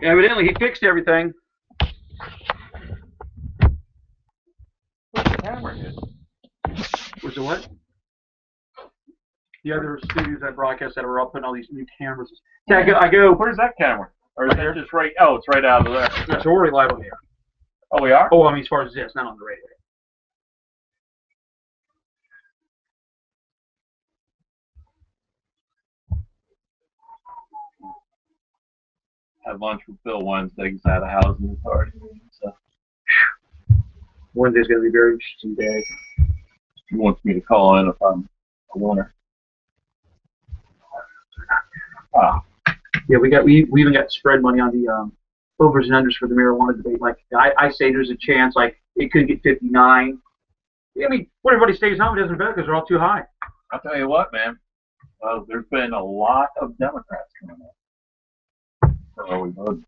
Evidently, he fixed everything. What's the camera hit? Was it what? The other studios I broadcast that were all putting all these new cameras. Yeah, I go. Where's that camera? Or is it just right? Oh, it's right out of there. It's already live on the air. Oh, we are? Oh, I mean, as far as this, not on the radio. Had lunch with Bill Wednesday. He's at a housing authority meeting. So Wednesday's going to be a very interesting day. he wants me to call in if I'm a winner. Yeah, we even got spread money on the overs and unders for the marijuana debate. Like I say, there's a chance like it could get 59. I mean, when everybody stays home, it doesn't matter because they're all too high. I'll tell you what, man. Well, there's been a lot of Democrats coming up for early voting.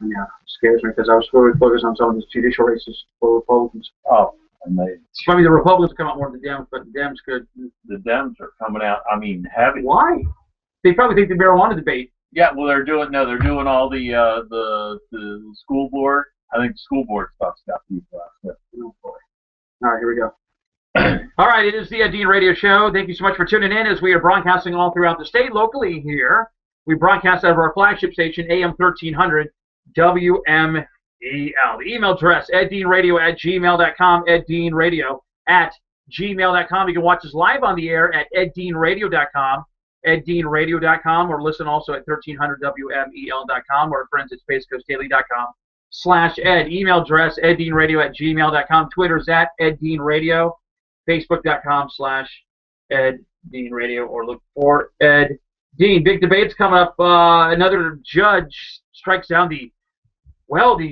Yeah, it scares me because I was really focused on some of these judicial races for Republicans. Oh, and I mean, the Republicans come out more than the Dems, but the Dems could. The Dems are coming out. I mean, heavy. Why? They probably think the marijuana debate. Yeah, well, they're doing all the school board. I think the school board stuff's got people out there. Oh boy. All right, here we go. All right, it is the Ed Dean Radio Show. Thank you so much for tuning in as we are broadcasting all throughout the state. Locally here, we broadcast out of our flagship station, AM 1300 WMEL. The email address, eddeanradio@gmail.com, eddeanradio@gmail.com. You can watch us live on the air at eddeanradio.com, eddeanradio.com, or listen also at 1300WMEL.com, or our friends at spacecoastdaily.com/ed. Email address, eddeanradio@gmail.com. Twitter's at eddeanradio. Facebook.com/EdDeanRadio, or look for Ed Dean. Big debates coming up. Another judge strikes down the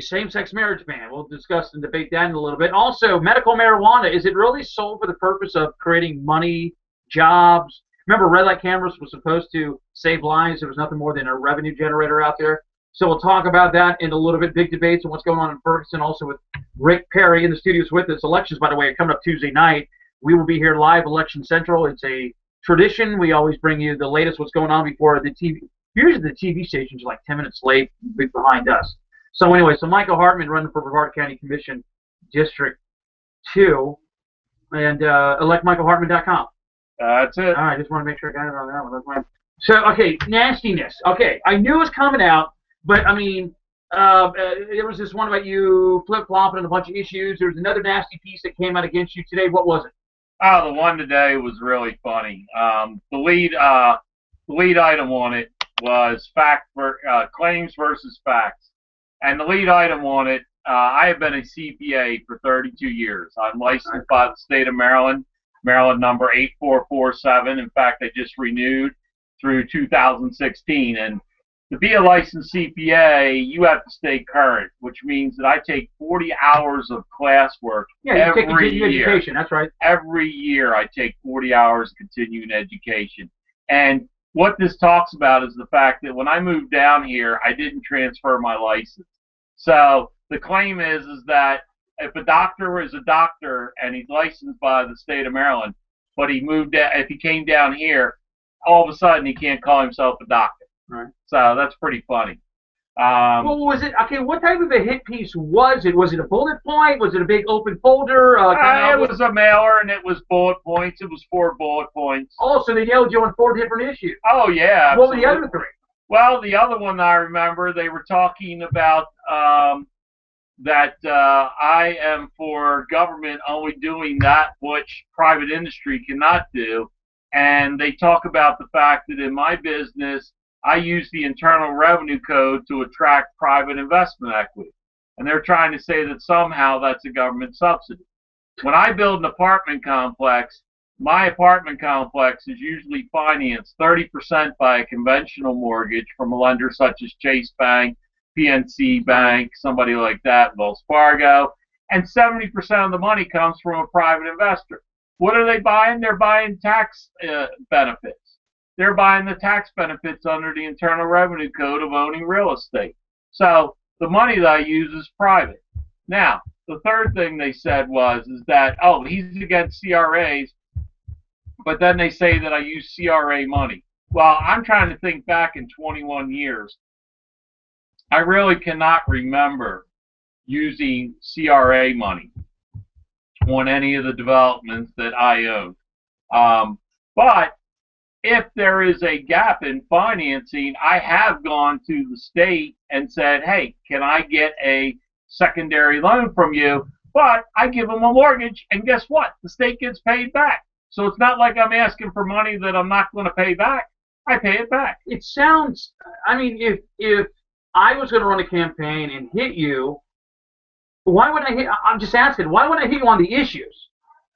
same-sex marriage ban. We'll discuss and debate that in a little bit. Also, medical marijuana. Is it really sold for the purpose of creating money, jobs? Remember, red light cameras were supposed to save lives. There was nothing more than a revenue generator out there. So we'll talk about that in a little bit. Big debates and what's going on in Ferguson. Also with Rick Perry in the studios with us. Elections, by the way, are coming up Tuesday night. We will be here live, Election Central. It's a tradition. We always bring you the latest what's going on before the TV. Usually the TV stations are like 10 minutes late behind us. So anyway, Michael Hartman running for Brevard County Commission District 2. And electmichaelhartman.com. That's it. All right, just want to make sure I got it on that one. That's fine. So, okay, nastiness. Okay, I knew it was coming out, but, I mean, there was this one about you flip-flopping on a bunch of issues. There was another nasty piece that came out against you today. What was it? Oh, the one today was really funny. The lead item on it was claims versus facts. And the lead item on it, I have been a CPA for 32 years. I'm licensed by the state of Maryland, Maryland number 8447. In fact, I just renewed through 2016. And to be a licensed CPA, you have to stay current, which means that I take 40 hours of classwork every year. Education, that's right. Every year I take 40 hours of continuing education. And what this talks about is the fact that when I moved down here, I didn't transfer my license. So the claim is that if a doctor is a doctor and he's licensed by the state of Maryland, but if he came down here, all of a sudden he can't call himself a doctor. Right. So that's pretty funny. Well, was it okay? What type of a hit piece was it? Was it a bullet point? Was it a big open folder? It was a mailer, and it was bullet points. It was 4 bullet points. Oh, so they nailed you on 4 different issues. Oh yeah. Absolutely. What were the other 3? Well, the other one I remember, they were talking about that I am for government only doing that which private industry cannot do, and they talk about the fact that in my business, I use the Internal Revenue Code to attract private investment equity. And they're trying to say that somehow that's a government subsidy. When I build an apartment complex, my apartment complex is usually financed 30% by a conventional mortgage from a lender such as Chase Bank, PNC Bank, somebody like that, Wells Fargo, and 70% of the money comes from a private investor. What are they buying? They're buying tax benefits. They're buying the tax benefits under the Internal Revenue Code of owning real estate. So the money that I use is private. Now, the third thing they said is that, oh, he's against CRAs, but then they say that I use CRA money. Well, I'm trying to think back in 21 years. I really cannot remember using CRA money on any of the developments that I own. But if there is a gap in financing, I have gone to the state and said, hey, can I get a secondary loan from you? But I give them a mortgage, and guess what? The state gets paid back. So it's not like I'm asking for money that I'm not going to pay back. I pay it back. It sounds, I mean, if I was going to run a campaign and hit you, why would I hit? I'm just asking, why would I hit you on the issues?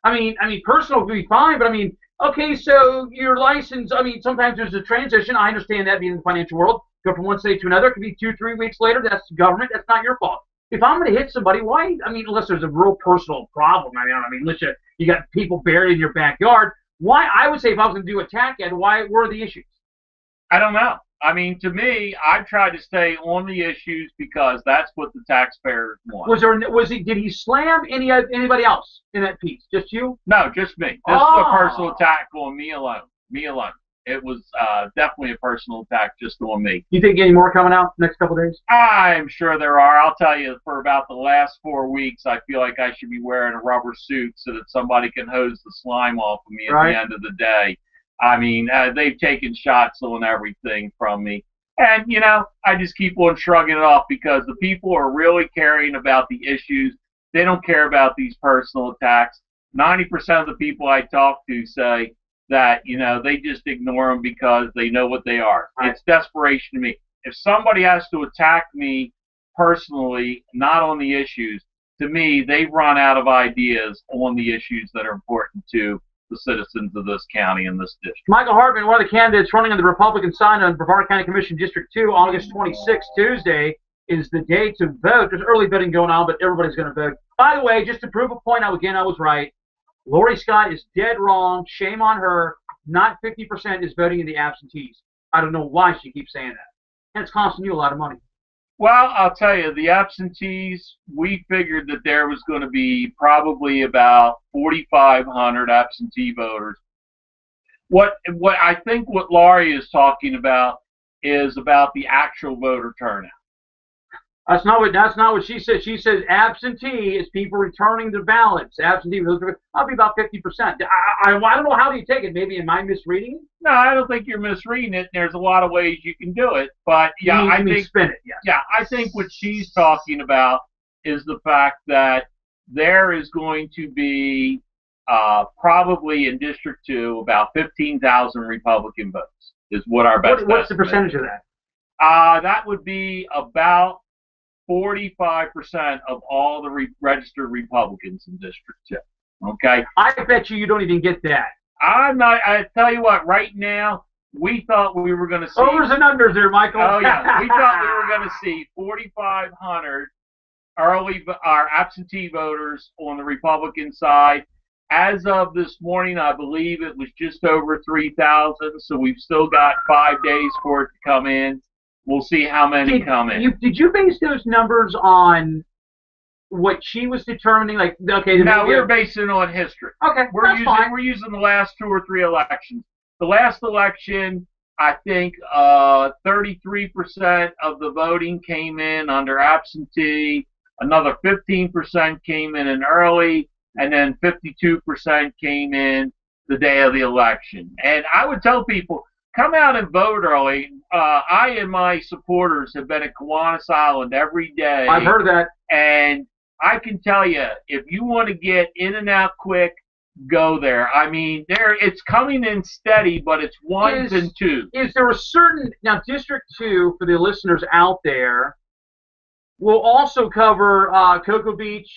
I mean, personal would be fine, but I mean, okay, so your license. I mean, sometimes there's a transition. I understand that being in the financial world, go from one state to another. It could be 2-3 weeks later. That's government. That's not your fault. If I'm going to hit somebody, why? I mean, unless there's a real personal problem. Unless you got people buried in your backyard. Why? I would say if I was going to do a TAC ad, why? Where are the issues? I don't know. I mean, to me, I tried to stay on the issues because that's what the taxpayers want. Did he slam anybody else in that piece? Just you? No, just me. This is a personal attack on me alone. Me alone. It was definitely a personal attack just on me. You think any more coming out next couple of days? I'm sure there are. I'll tell you, for about the last 4 weeks, I feel like I should be wearing a rubber suit so that somebody can hose the slime off of me at the end of the day. I mean, they've taken shots on everything from me. And, you know, I just keep on shrugging it off because the people are really caring about the issues. They don't care about these personal attacks. 90% of the people I talk to say that, you know, they just ignore them because they know what they are. Right. It's desperation to me. If somebody has to attack me personally, not on the issues, to me, they've run out of ideas on the issues that are important to the citizens of this county and this district. Michael Hartman, one of the candidates running on the Republican side on Brevard County Commission District 2, August 26th, Tuesday, is the day to vote. There's early voting going on, but everybody's going to vote. By the way, just to prove a point, I was right. Lori Scott is dead wrong. Shame on her. Not 50% is voting in the absentees. I don't know why she keeps saying that. And it's costing you a lot of money. Well, I'll tell you, the absentees, we figured that there was going to be probably about 4,500 absentee voters. What I think what Laurie is talking about is about the actual voter turnout. That's not what she said. She says absentee is people returning the ballots. Absentee, I'll be about 50%. I don't know how do you take it. Maybe am I misreading it? No, I don't think you're misreading it. There's a lot of ways you can do it, but yeah, I think spin it. Yes. Yeah, I think what she's talking about is the fact that there is going to be probably in District 2 about 15,000 Republican votes is what our best. What's the percentage of that? That would be about 45% of all the registered Republicans in District 2. Okay? I bet you don't even get that. I'm not. I tell you what, right now, we thought we were going to see. Overs and unders there, Michael. Oh, yeah. We thought we were going to see 4,500 our absentee voters on the Republican side. As of this morning, I believe it was just over 3,000, so we've still got 5 days for it to come in. We'll see how many come in. Did you base those numbers on what she was determining? Like, okay, no, we're basing it on history. Okay, we're using the last 2 or 3 elections. The last election, I think 33% of the voting came in under absentee. Another 15% came in early, and then 52% came in the day of the election. And I would tell people, come out and vote early. I and my supporters have been at Kiwanis Island every day. I've heard that. And I can tell you, if you want to get in and out quick, go there. I mean, it's coming in steady, but it's ones and twos. Is there a certain, now District 2, for the listeners out there, will also cover Cocoa Beach,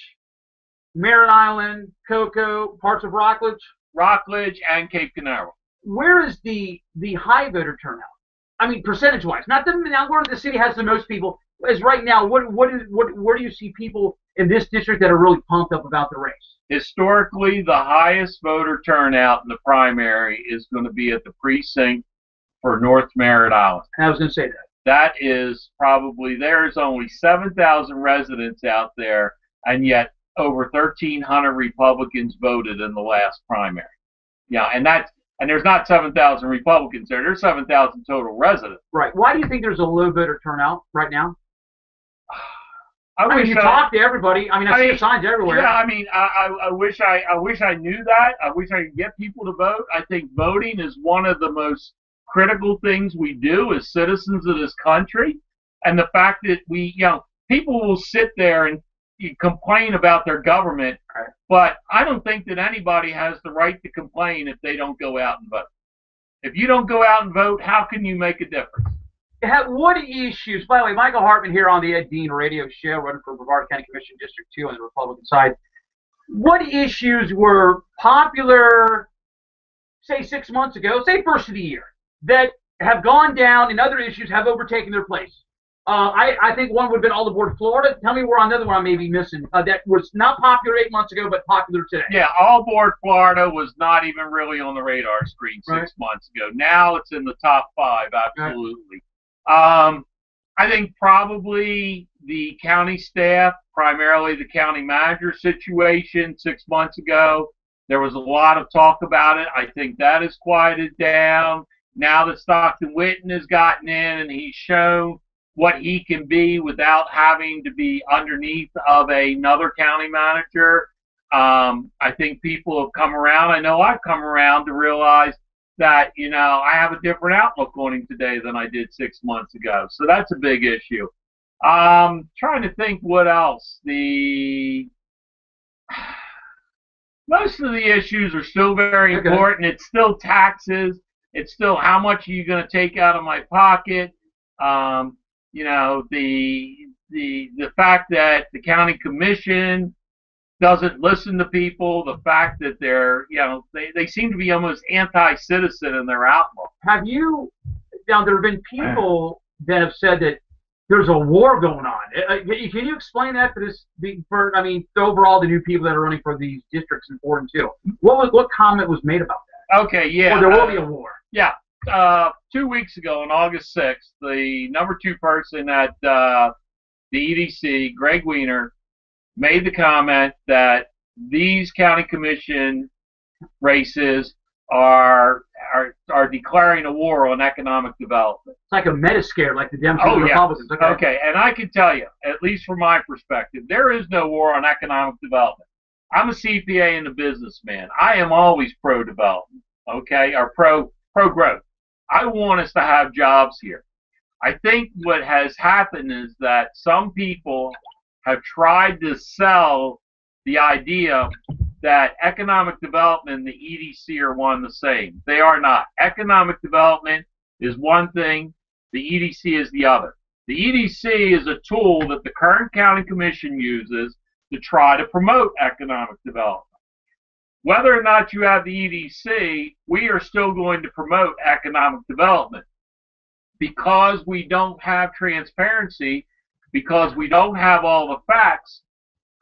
Merritt Island, Cocoa, parts of Rockledge? Rockledge and Cape Canaveral. Where is the high voter turnout? I mean, percentage-wise, not where the city has the most people. As right now, where do you see people in this district that are really pumped up about the race? Historically, the highest voter turnout in the primary is going to be at the precinct for North Merritt Island. I was going to say that. That is probably, there's only 7,000 residents out there, and yet over 1,300 Republicans voted in the last primary. Yeah, and there's not 7,000 Republicans there. There's 7,000 total residents. Right. Why do you think there's a low voter turnout right now? I mean, you talk to everybody. I mean, I see the signs everywhere. Yeah, I mean, I wish I knew that. I wish I could get people to vote. I think voting is one of the most critical things we do as citizens of this country, and the fact that people will sit there and complain about their government, but I don't think that anybody has the right to complain if they don't go out and vote. If you don't go out and vote, how can you make a difference? What issues, by the way, Michael Hartman here on the Ed Dean Radio Show, running for Brevard County Commission District 2 on the Republican side. What issues were popular, say 6 months ago, say first of the year, that have gone down and other issues have overtaken their place? I think one would have been all aboard Florida. Tell me where another one I may be missing that was not popular 8 months ago, but popular today. Yeah, all aboard Florida was not even really on the radar screen 6 months ago. Now it's in the top 5, absolutely. Right. I think probably the county staff, primarily the county manager situation 6 months ago, there was a lot of talk about it. I think that has quieted down. Now that Stockton Witten has gotten in and he's shown what he can be without having to be underneath of another county manager, I think people have come around. I know I've come around to realize that, I have a different outlook on him today than I did 6 months ago. So that's a big issue. Trying to think what else. Most of the issues are still very important. It's still taxes. It's still how much are you going to take out of my pocket. The fact that the county commission doesn't listen to people, the fact that they seem to be almost anti-citizen in their outlook. There have been people that have said that there's a war going on. Can you explain that overall the new people that are running for these districts in 4 and 2? What comment was made about that? Okay, yeah. Or there will be a war. Yeah. 2 weeks ago on August 6th, the number 2 person at the EDC, Greg Weiner, made the comment that these county commission races are declaring a war on economic development. It's like a meta scare, like the Democrats and Republicans. Okay, and I can tell you, at least from my perspective, there is no war on economic development. I'm a CPA and a businessman. I am always pro-development, or pro-growth. I want us to have jobs here. I think what has happened is that some people have tried to sell the idea that economic development and the EDC are one and the same. They are not. Economic development is one thing, the EDC is the other. The EDC is a tool that the Kern County Commission uses to try to promote economic development. Whether or not you have the EDC, we are still going to promote economic development. Because we don't have transparency, because we don't have all the facts,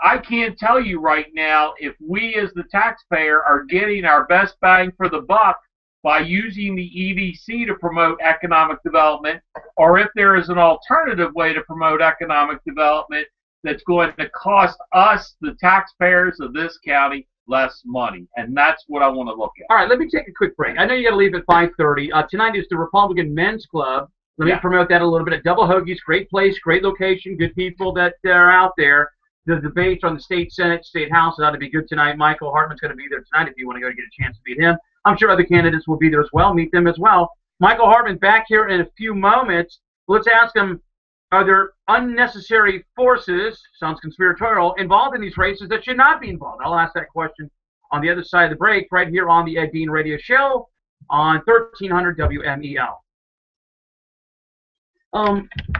I can't tell you right now if we as the taxpayer are getting our best bang for the buck by using the EDC to promote economic development, or if there is an alternative way to promote economic development that's going to cost us, the taxpayers of this county, less money. And that's what I want to look at. All right, let me take a quick break. I know you got to leave at 5:30. Tonight is the Republican Men's Club. Let me promote that a little bit. At Double Hoagies, great place, great location, good people that are out there. The debates on the state Senate, state House, ought to be good tonight. Michael Hartman's going to be there tonight if you want to go get a chance to meet him. I'm sure other candidates will be there as well. Meet them as well. Michael Hartman back here in a few moments. Let's ask him, are there unnecessary forces, sounds conspiratorial, involved in these races that should not be involved? I'll ask that question on the other side of the break right here on the Ed Dean Radio Show on 1300 WMEL.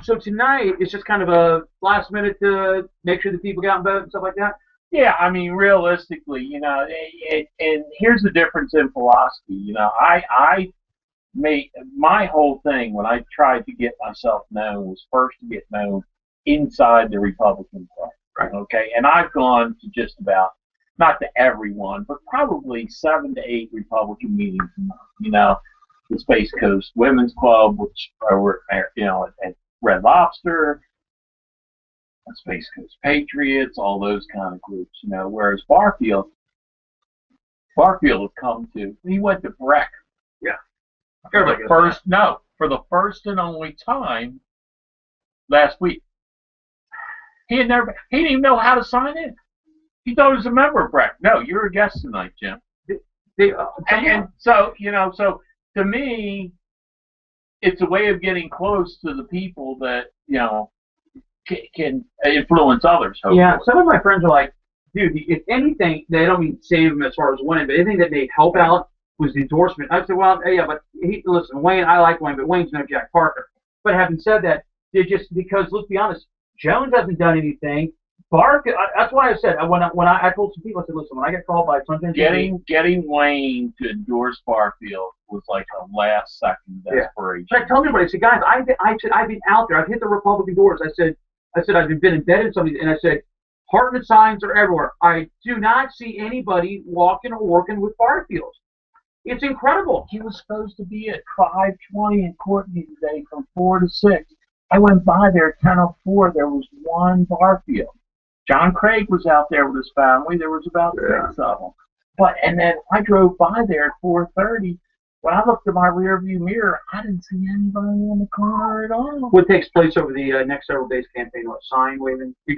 So tonight it's just kind of a last minute to make sure that people get out and vote and stuff like that? Yeah, I mean, realistically, and here's the difference in philosophy. I made my whole thing when I tried to get myself known was first to get known inside the Republican Party. Right. Okay, and I've gone to just about, not to everyone, but probably 7 to 8 Republican meetings a month. The Space Coast Women's Club, which are, at Red Lobster, Space Coast Patriots, all those kind of groups, whereas Barfield had come to, he went to Breck. Yeah. For the first and only time last week. He didn't even know how to sign in. He thought he was a member of Breck. No, you're a guest tonight, Jim. And so, so to me, it's a way of getting close to the people that, can influence others, hopefully. Yeah, some of my friends are like, dude, if anything, they don't mean save them as far as winning, but anything that may help out was the endorsement. I said, well, yeah, but listen, Wayne, I like Wayne, but Wayne's no Jack Parker. But having said that, because let's be honest, Jones hasn't done anything. That's why I said when I told some people, I said, listen, when I get called by something, getting Wayne to endorse Barfield was like a last second desperation. Yeah. I told everybody, I said, guys, I've been out there, I've hit the Republican doors. I said I've been embedded in something, and I said, Hartman signs are everywhere. I do not see anybody walking or working with Barfield. It's incredible. He was supposed to be at 5:20 in Courtney today from 4 to 6. I went by there at 10:04. There was one Barfield. John Craig was out there with his family. There was about 6 of them. And then I drove by there at 4:30. When I looked at my rearview mirror, I didn't see anybody in the car at all. What takes place over the next several days campaign? What, sign waving? You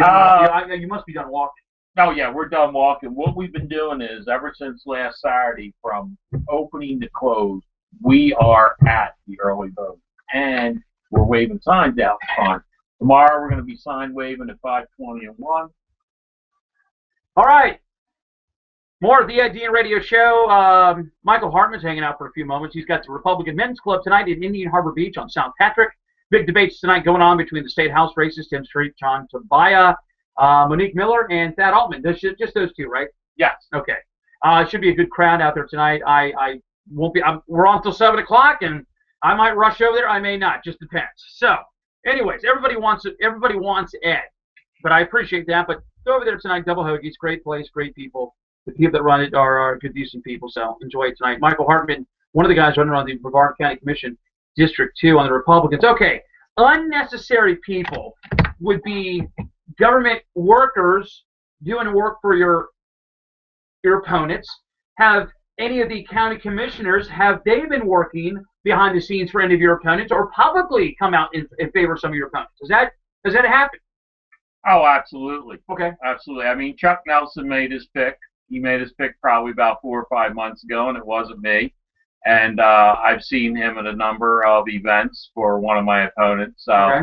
must be done walking. Oh, yeah, we're done walking. What we've been doing is, ever since last Saturday, from opening to close, we are at the early vote. And we're waving signs out front. Tomorrow we're going to be sign waving at 5:20 and 1. All right. More of the Ed Dean Radio Show. Michael Hartman's hanging out for a few moments. He's got the Republican Men's Club tonight in Indian Harbor Beach on St. Patrick. Big debates tonight going on between the state house races, Tim Street, John Tobiah, Monique Miller, and Thad Altman. Just those two, right? Yes. Okay. It should be a good crowd out there tonight. I won't be. We're on till 7 o'clock, and I might rush over there. I may not. Just depends. So, anyways, everybody wants Ed, but I appreciate that. But go over there tonight. Double Hoagies, great place, great people. The people that run it are good, decent people, so enjoy it tonight. Michael Hartman, one of the guys running around the Brevard County Commission, District 2 on the Republicans. Okay, unnecessary people would be government workers doing work for your opponents. Have any of the county commissioners, have they been working behind the scenes for any of your opponents, or publicly come out in favor of some of your opponents? Has that happened? Oh, absolutely. Okay. Absolutely. I mean, Chuck Nelson made his pick. He made his pick probably about 4 or 5 months ago, and it wasn't me. And I've seen him at a number of events for one of my opponents. So, okay.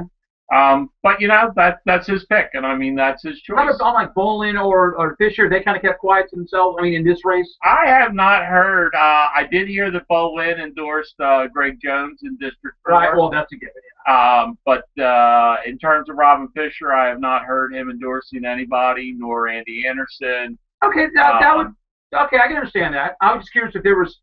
But that's his pick, and I mean that's his choice. How about like Bolin or Fisher? They kind of kept quiet to themselves. I mean, in this race. I have not heard. I did hear that Bolin endorsed Greg Jones in District 4. Right. Well, that's a given. Yeah. But in terms of Robin Fisher, I have not heard him endorsing anybody, nor Andy Anderson. Okay, that would. Okay, I can understand that. I was just curious if there was.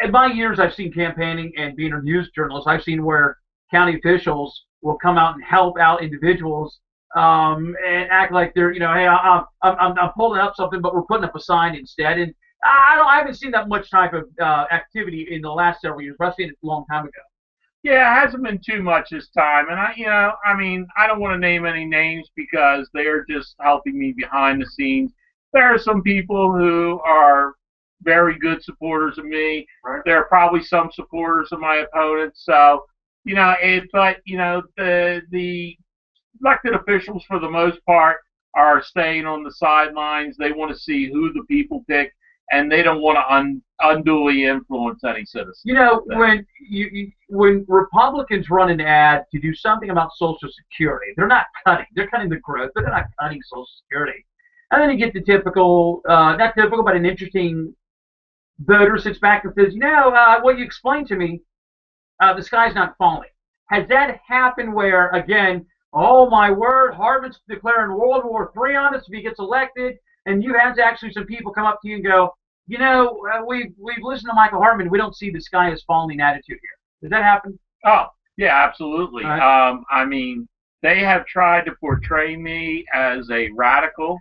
In my years, I've seen campaigning and being a news journalist. I've seen where county officials will come out and help out individuals and act like they're, hey, I'm pulling up something, but we're putting up a sign instead. And I haven't seen that much type of activity in the last several years, but I've seen it a long time ago. Yeah, it hasn't been too much this time, and I don't want to name any names because they are just helping me behind the scenes. There are some people who are very good supporters of me. Right. There are probably some supporters of my opponents. So, the elected officials for the most part are staying on the sidelines. They want to see who the people pick, and they don't want to unduly influence any citizen. When Republicans run an ad to do something about Social Security, they're not cutting. They're cutting the growth, but they're not cutting Social Security. And then you get the typical, not typical, but an interesting voter sits back and says, what you explained to me, the sky's not falling. Has that happened where, again, oh my word, Hartman's declaring World War III on us if he gets elected, and you have actually some people come up to you and go, we've listened to Michael Hartman, we don't see the sky is falling attitude here. Does that happen? Oh, yeah, absolutely. Right. I mean, they have tried to portray me as a radical,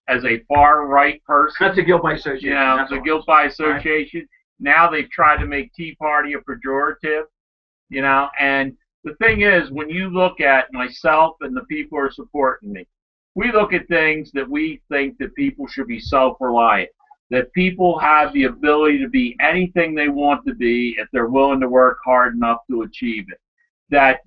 as a far-right person. That's a guilt by association. It's a guilt by association. Right. Now they've tried to make Tea Party a pejorative, and the thing is, when you look at myself and the people who are supporting me, we look at things that we think that people should be self-reliant, that people have the ability to be anything they want to be if they're willing to work hard enough to achieve it, that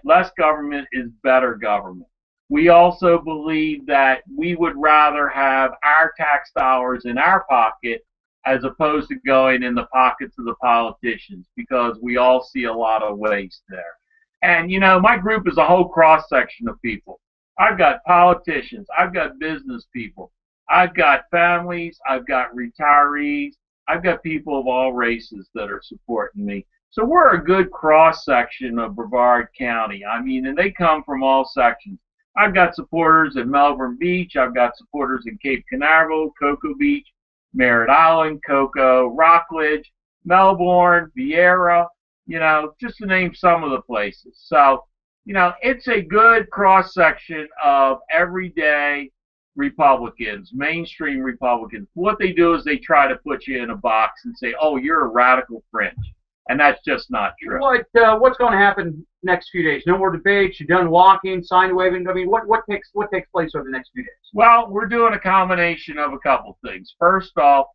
less government is better government. We also believe that we would rather have our tax dollars in our pocket as opposed to going in the pockets of the politicians, because we all see a lot of waste there. And, you know, my group is a whole cross section of people. I've got politicians, I've got business people, I've got families, I've got retirees, I've got people of all races that are supporting me. So we're a good cross section of Brevard County. I mean, and they come from all sections. I've got supporters in Melbourne Beach, I've got supporters in Cape Canaveral, Cocoa Beach, Merritt Island, Cocoa, Rockledge, Melbourne, Vieira, you know, just to name some of the places. So, you know, it's a good cross-section of everyday Republicans, mainstream Republicans. What they do is they try to put you in a box and say, oh, you're a radical fringe. And that's just not true. What's going to happen next few days? No more debates. You're done walking, sign waving. I mean, what takes place over the next few days? Well, we're doing a combination of a couple things. First off,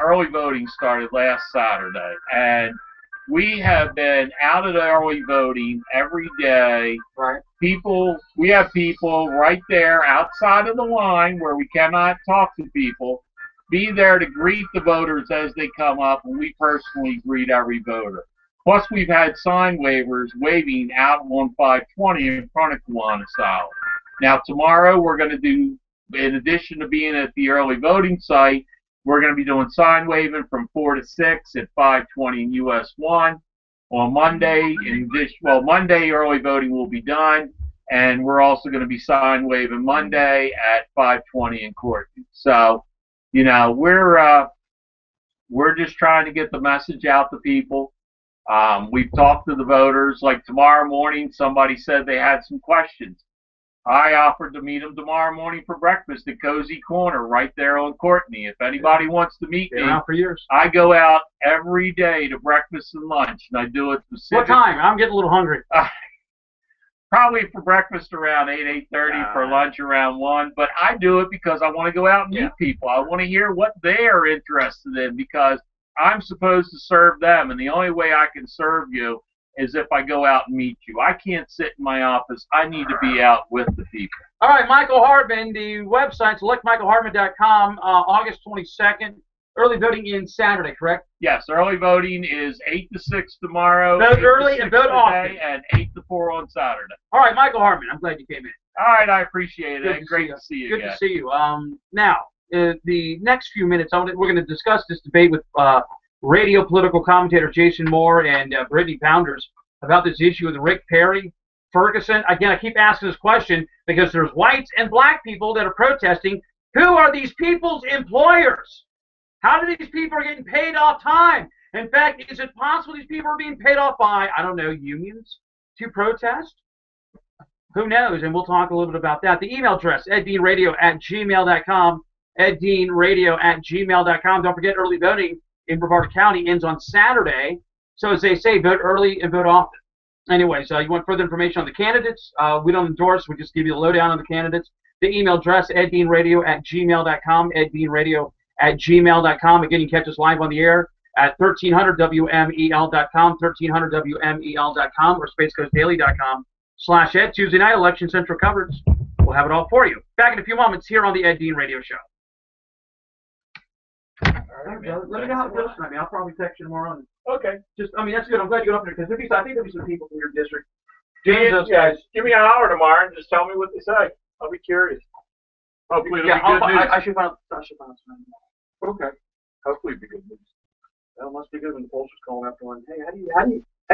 early voting started last Saturday, and we have been out at early voting every day. Right. We have people right there outside of the line where we cannot talk to people. Be there to greet the voters as they come up, and we personally greet every voter. Plus, we've had sign waivers waving out on 520 in front of Kiwanis Island. Now, tomorrow we're going to do, in addition to being at the early voting site, we're going to be doing sign waving from 4 to 6 at 520 in US 1. On Monday, Monday early voting will be done, and we're also going to be sign waving Monday at 520 in Courtney. So, you know, we're just trying to get the message out to people. We've talked to the voters. Like tomorrow morning, somebody said they had some questions. I offered to meet them tomorrow morning for breakfast at Cozy Corner right there on Courtney. If anybody wants to meet me, for years. I go out every day to breakfast and lunch, and I do it specifically. What time? I'm getting a little hungry. Probably for breakfast around 8:30, for lunch around 1. But I do it because I want to go out and meet people. I want to hear what they're interested in, because I'm supposed to serve them, and the only way I can serve you is if I go out and meet you. I can't sit in my office. I need to be out with the people. All right, Michael Hartman, the website, selectmichaelhartman.com, August 22nd. Early voting in Saturday, correct? Yes, early voting is 8 to 6 tomorrow. Vote early and vote often. And 8 to 4 on Saturday. All right, Michael Hartman, I'm glad you came in. All right, I appreciate it. Great to see you Good again. to see you. Now, the next few minutes, we're going to discuss this debate with radio political commentator Jason Moore and Brittany Pounders about this issue of the Rick Perry, Ferguson. Again, I keep asking this question because there's whites and black people that are protesting. Who are these people's employers? How do these people are getting paid off time? In fact, is it possible these people are being paid off by, I don't know, unions to protest? Who knows? And we'll talk a little bit about that. The email address, eddeanradio@gmail.com, eddeanradio@gmail.com. Don't forget, early voting in Brevard County ends on Saturday. So as they say, vote early and vote often. Anyways, you want further information on the candidates? We don't endorse. We just give you the lowdown on the candidates. The email address, eddeanradio@gmail.com, eddeanradio@gmail.com. Again, you can catch us live on the air at 1300WMEL.com, 1300WMEL.com, or spacecoastdaily.com/Ed. Tuesday night, Election Central coverage. We'll have it all for you. Back in a few moments here on the Ed Dean Radio Show. All right, let me know how it goes tonight. I'll probably text you tomorrow. Okay. That's good. I'm glad you got up there, because I think there'll be some people from your district. James, those guys, give me an hour tomorrow and just tell me what they say. I'll be curious. Hopefully it'll be good news. I should find out tonight. Okay. Hopefully it'll be good news. Well, it must be good when the pollster's calling after one. Hey, how do you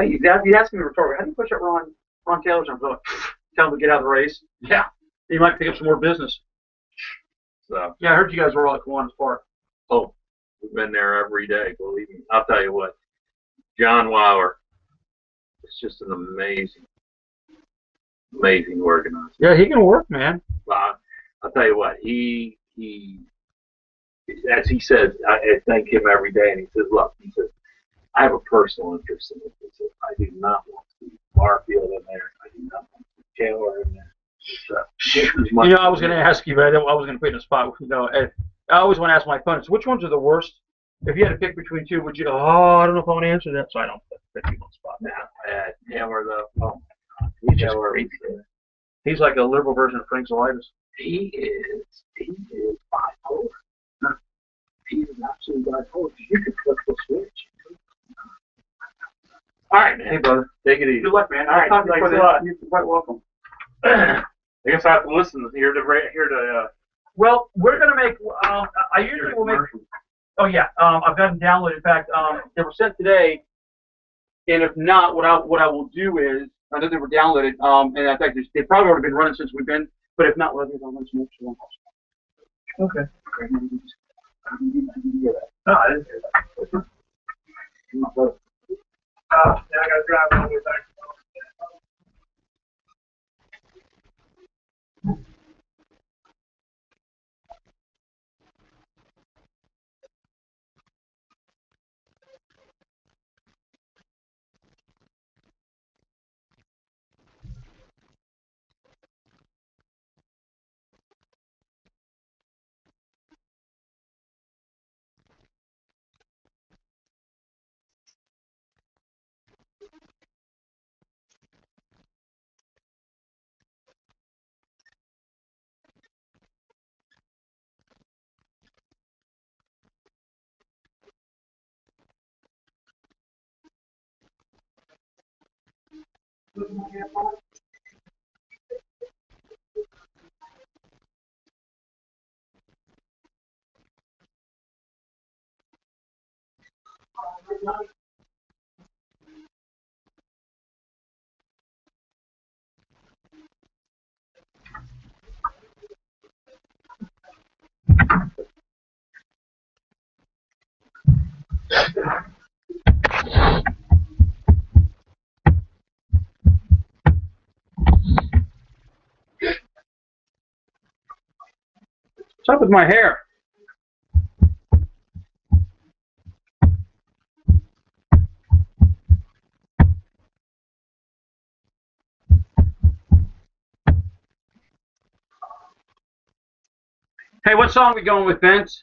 he's asking me rhetorically, how do you push up Ron Taylor's arms? Tell him to get out of the race. Yeah. He might pick up some more business. So. Yeah, I heard you guys were all at Kiwanis Park. Oh, we've been there every day, believe me. I'll tell you what. John Weiler is just an amazing organizer. Yeah, he can work, man. I'll tell you what, he as he says, I thank him every day, and he says, look, he says, I have a personal interest in it. He says, I do not want to see Barfield in there. I do not want to see Taylor in there. I was going to ask you, but I was going to put you in a spot. I always want to ask my opponents, which ones are the worst? If you had to pick between two, would you go, I don't know if I want to answer that, so I don't put people in the spot. Taylor, though, he's just great. He's like a liberal version of Frank Zolitis. He is bipolar. He is absolutely bipolar. You could flip the switch. All right, man. Hey, brother. Take it easy. Good luck, man. All right, thanks a lot. You're quite welcome. I guess I have to listen here to Well, we're gonna make. I usually will make. Oh yeah, I've got them downloaded. In fact, they were sent today. And if not, what I will do is I know they were downloaded. And in fact, they've probably already been running since we've been. But if not, well, I'll run some extra. Okay. I didn't hear that. No, I didn't hear that. Yeah, I got to drive all the way back. What's up with my hair? Hey, what song are we going with, Vince?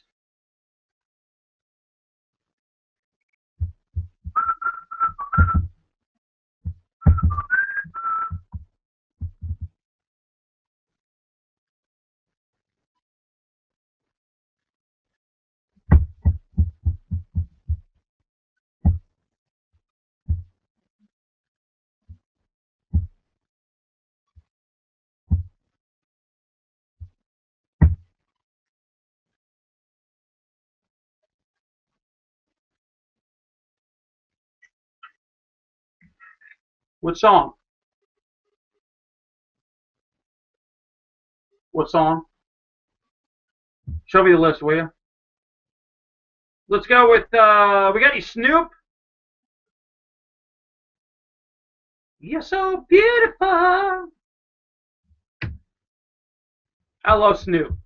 What song? What song? Show me the list, will you? Let's go with, we got any Snoop? You're so beautiful. I love Snoop.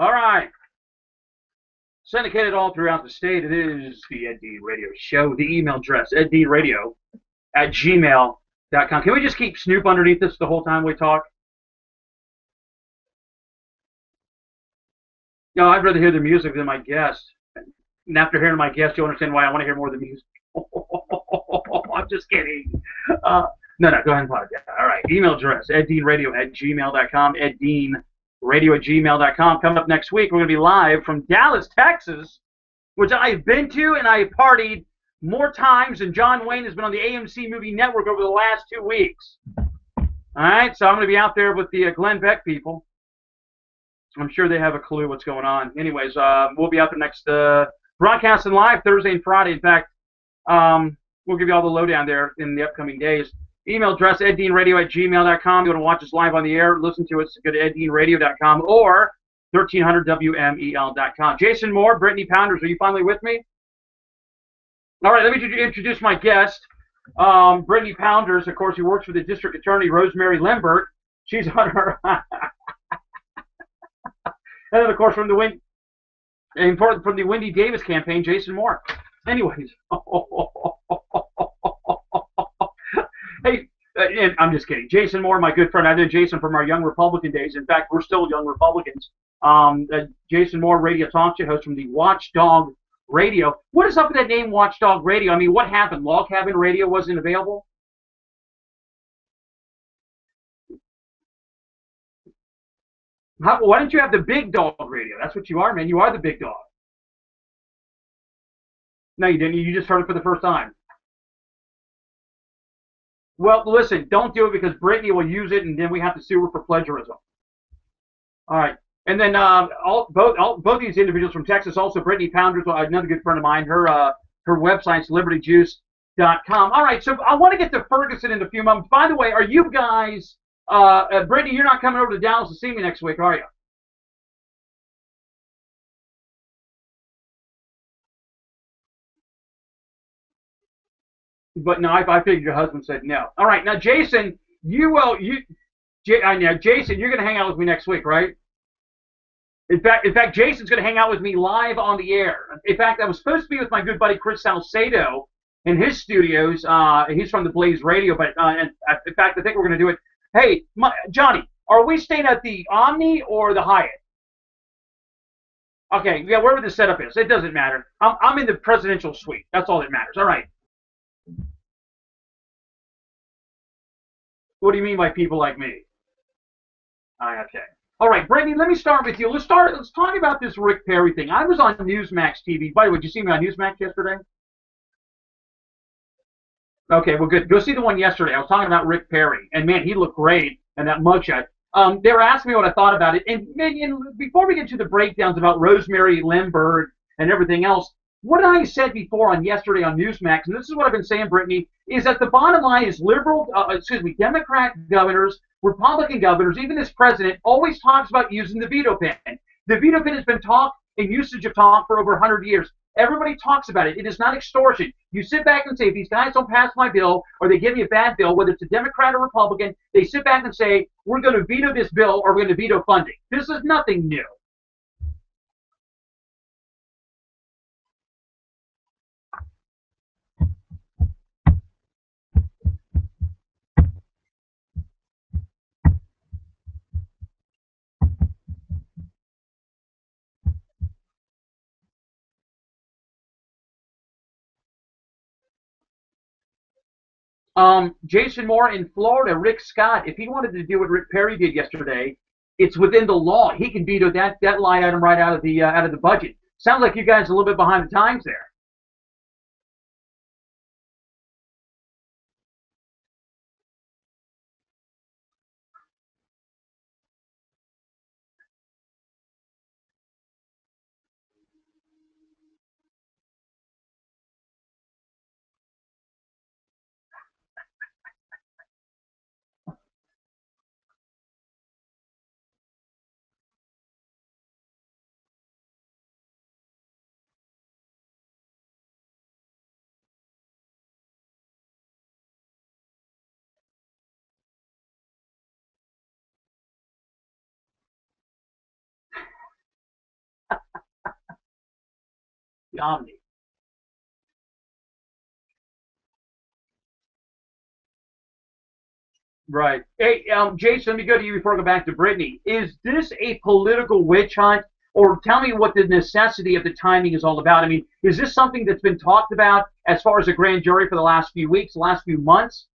All right. Syndicated all throughout the state. It is the Ed Dean Radio Show. The email address, eddeanradio@gmail.com. Can we just keep Snoop underneath this the whole time we talk? No, I'd rather hear the music than my guest. And after hearing my guest, you'll understand why I want to hear more of the music. I'm just kidding. No, go ahead and podcast. All right. Email address, eddeanradio@gmail.com, eddeanradio@gmail.com. Coming up next week, we're going to be live from Dallas, Texas, which I've been to and I have partied more times than John Wayne has been on the AMC Movie Network over the last 2 weeks. All right, so I'm going to be out there with the Glenn Beck people. I'm sure they have a clue what's going on. Anyways, we'll be out there next broadcasting live Thursday and Friday. In fact, we'll give you all the lowdown there in the upcoming days. Email address, eddeanradio@gmail.com. You want to watch us live on the air, listen to us, go to eddeanradio.com or 1300WMEL.com. Jason Moore, Brittany Pounders, are you finally with me? All right, let me introduce my guest. Brittany Pounders, of course, who works for the District Attorney, Rosemary Lindbergh. She's on her... And then, of course, from the Wayne And from the Wendy Davis campaign, Jason Moore. Anyways, hey, and I'm just kidding. Jason Moore, my good friend. I know Jason from our Young Republican days. In fact, we're still Young Republicans. Jason Moore, radio talk show host from the Watchdog Radio. What is up with that name, Watchdog Radio? I mean, what happened? Log Cabin Radio wasn't available? Why didn't you have the Big Dog Radio? That's what you are, man. You are the big dog. No, you didn't. You just heard it for the first time. Well, listen, don't do it because Brittany will use it, and then we have to sue her for plagiarism. All right. And then both these individuals from Texas, also Brittany Pounders, another good friend of mine, her website's libertyjuice.com. All right, so I want to get to Ferguson in a few moments. By the way, are you guys, Brittany, you're not coming over to Dallas to see me next week, are you? But no, I figured your husband said no. All right, now Jason, Jason, you're going to hang out with me next week, right? In fact, Jason's going to hang out with me live on the air. In fact, I was supposed to be with my good buddy Chris Salcedo in his studios. He's from the Blaze Radio, but in fact, I think we're going to do it. Hey, Johnny, are we staying at the Omni or the Hyatt? Okay, yeah, wherever the setup is, it doesn't matter. I'm in the presidential suite. That's all that matters. All right. What do you mean by people like me? Okay. All right, Brittany, let me start with you. Let's talk about this Rick Perry thing. I was on Newsmax TV. By the way, did you see me on Newsmax yesterday? Okay, well, good. Go see the one yesterday. I was talking about Rick Perry, and man, he looked great in that mugshot. They were asking me what I thought about it, and before we get to the breakdowns about Rosemary Limburg and everything else, what I said before on yesterday on Newsmax, and this is what I've been saying, Brittany, is that the bottom line is Democrat governors, Republican governors, even this president always talks about using the veto pen. The veto pen has been talk and usage of talk for over 100 years. Everybody talks about it. It is not extortion. You sit back and say, if these guys don't pass my bill or they give me a bad bill, whether it's a Democrat or Republican, they sit back and say, we're going to veto this bill or we're going to veto funding. This is nothing new. Jason Moore in Florida, Rick Scott, if he wanted to do what Rick Perry did yesterday, it's within the law. He can veto that line item right out of the budget. Sounds like you guys are a little bit behind the times there. The Omni. Right. Hey, Jason, let me go to you before I go back to Brittany. Is this a political witch hunt? Or tell me what the necessity of the timing is all about. I mean, is this something that's been talked about as far as a grand jury for the last few weeks, the last few months?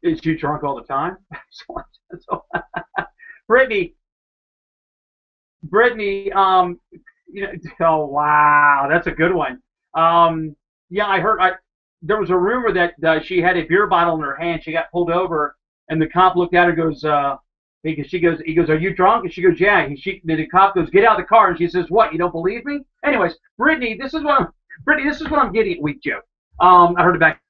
Is you drunk all the time? So, Brittany, Brittany, you know, oh wow, that's a good one. Yeah, I heard. There was a rumor that she had a beer bottle in her hand. She got pulled over, and the cop looked at her, and goes, he goes, "Are you drunk?" And she goes, "Yeah." The cop goes, "Get out of the car," and she says, "What? You don't believe me?" Anyways, Brittany, this is what I'm getting. Weak joke. I heard it back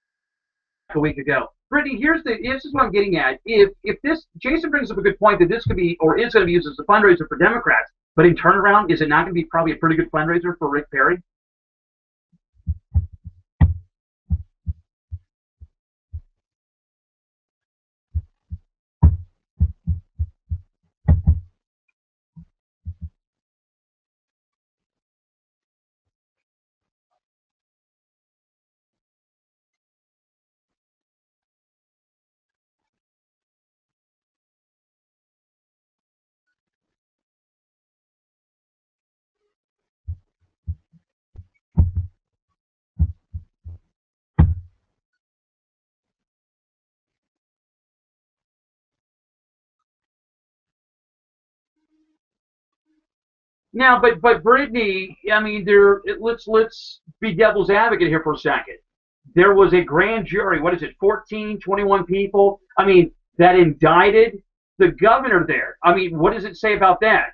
a week ago. Brittany, this is what I'm getting at. If this Jason brings up a good point that this could be or is going to be used as a fundraiser for Democrats, but in turnaround, is it not going to be probably a pretty good fundraiser for Rick Perry? Now, but Brittany, I mean, let's be devil's advocate here for a second. There was a grand jury. What is it? 14, 21 people. I mean, that indicted the governor there. I mean, what does it say about that?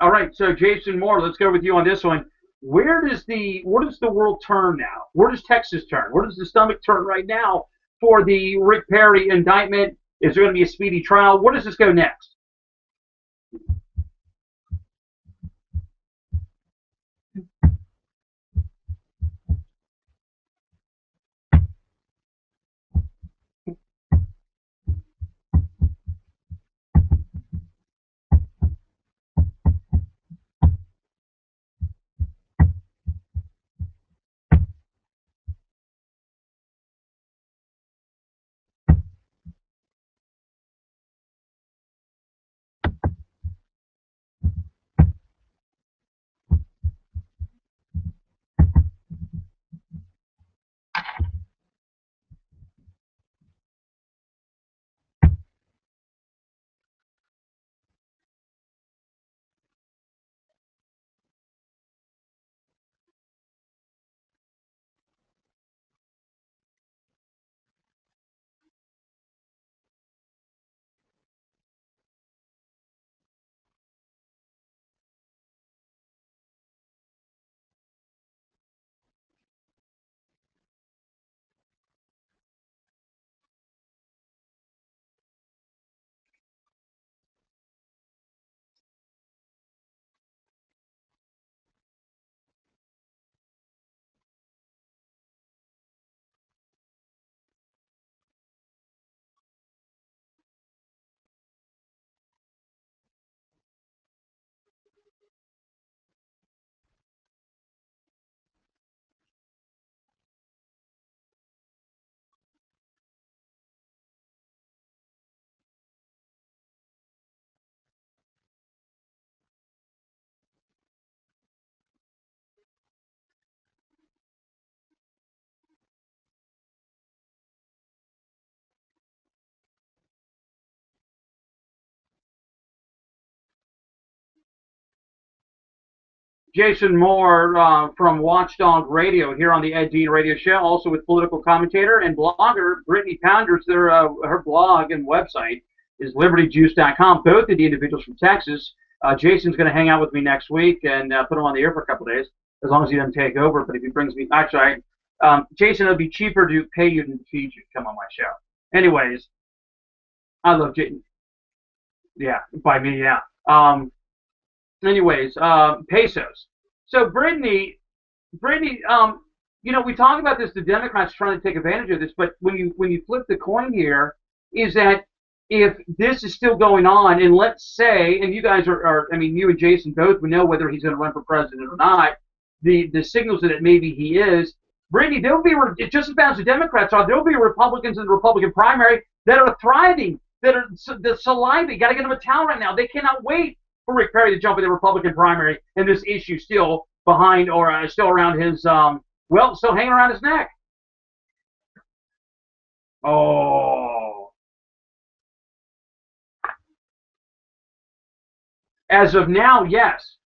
All right, so Jason Moore, let's go with you on this one. Where does the world turn now? Where does Texas turn? Where does the stomach turn right now for the Rick Perry indictment? Is there going to be a speedy trial? Where does this go next? Jason Moore from Watchdog Radio here on the Ed Dean Radio Show, also with political commentator and blogger Brittany Pounders. Her blog and website is libertyjuice.com. Both of the individuals from Texas. Jason's going to hang out with me next week and put him on the air for a couple of days, as long as he doesn't take over. But if he brings me, actually, Jason, it'll be cheaper to pay you than feed you to come on my show. Anyways, I love Jason. Yeah, by me, yeah. Um, anyways, pesos. So Brittany, we talk about this. The Democrats trying to take advantage of this, but when you flip the coin here, is that if this is still going on, and let's say, and you guys I mean, you and Jason both would know whether he's going to run for president or not. The signals that maybe he is. Brittany, there'll be just as bad as the Democrats are. There'll be Republicans in the Republican primary that are thriving, that are the saliva. Got to get them a towel right now. They cannot wait for Rick Perry to jump in the Republican primary, and this issue still behind or still around his still hanging around his neck. Oh, as of now, yes.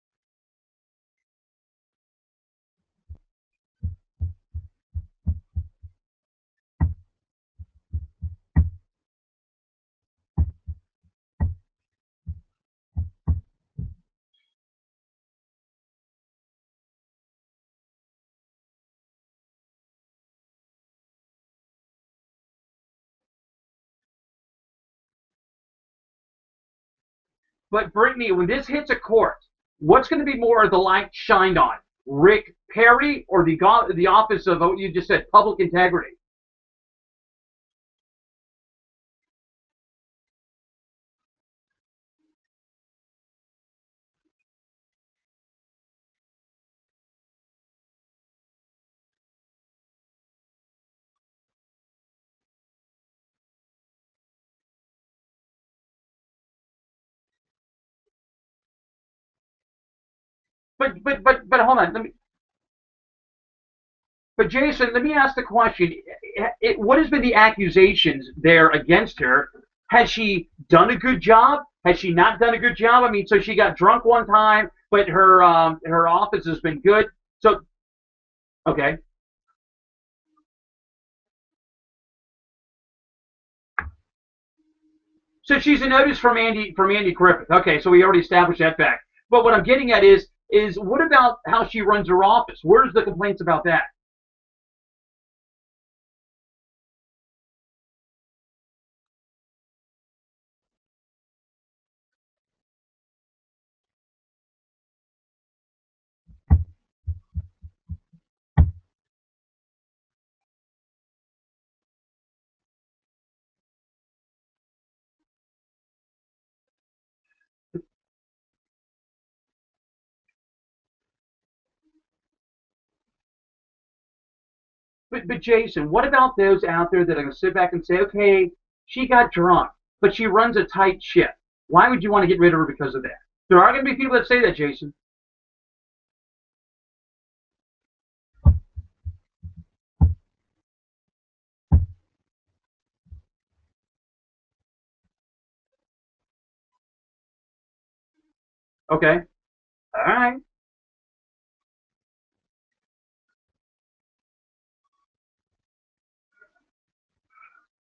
But Brittany, when this hits a court, what's going to be more of the light shined on? Rick Perry or the office of what you just said, public integrity? But hold on. But Jason, let me ask the question: what has been the accusations there against her? Has she done a good job? Has she not done a good job? I mean, so she got drunk one time, but her office has been good. So okay, so she's a notice from Andy Griffith. Okay, so we already established that fact. But what I'm getting at is what about how she runs her office? Where's the complaints about that? But Jason, what about those out there that are going to sit back and say, okay, she got drunk, but she runs a tight ship. Why would you want to get rid of her because of that? There are going to be people that say that, Jason. Okay, all right.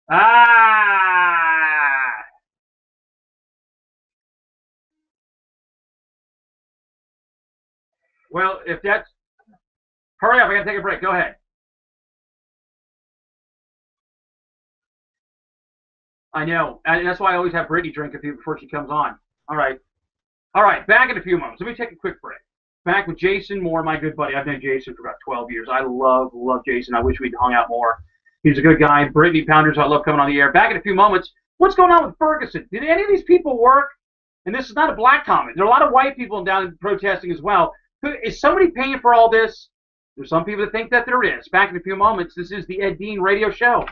Ah, well, if that's hurry up, I got to take a break. Go ahead. I know, and that's why I always have Brittany drink a few before she comes on. All right, all right. Back in a few moments. Let me take a quick break. Back with Jason Moore, my good buddy. I've known Jason for about 12 years. I love Jason. I wish we'd hung out more. He's a good guy. Brittany Pounders, I love coming on the air. Back in a few moments. What's going on with Ferguson? Did any of these people work? And this is not a black comment. There are a lot of white people down protesting as well. Is somebody paying for all this? There's some people that think that there is. Back in a few moments. This is the Ed Dean Radio Show.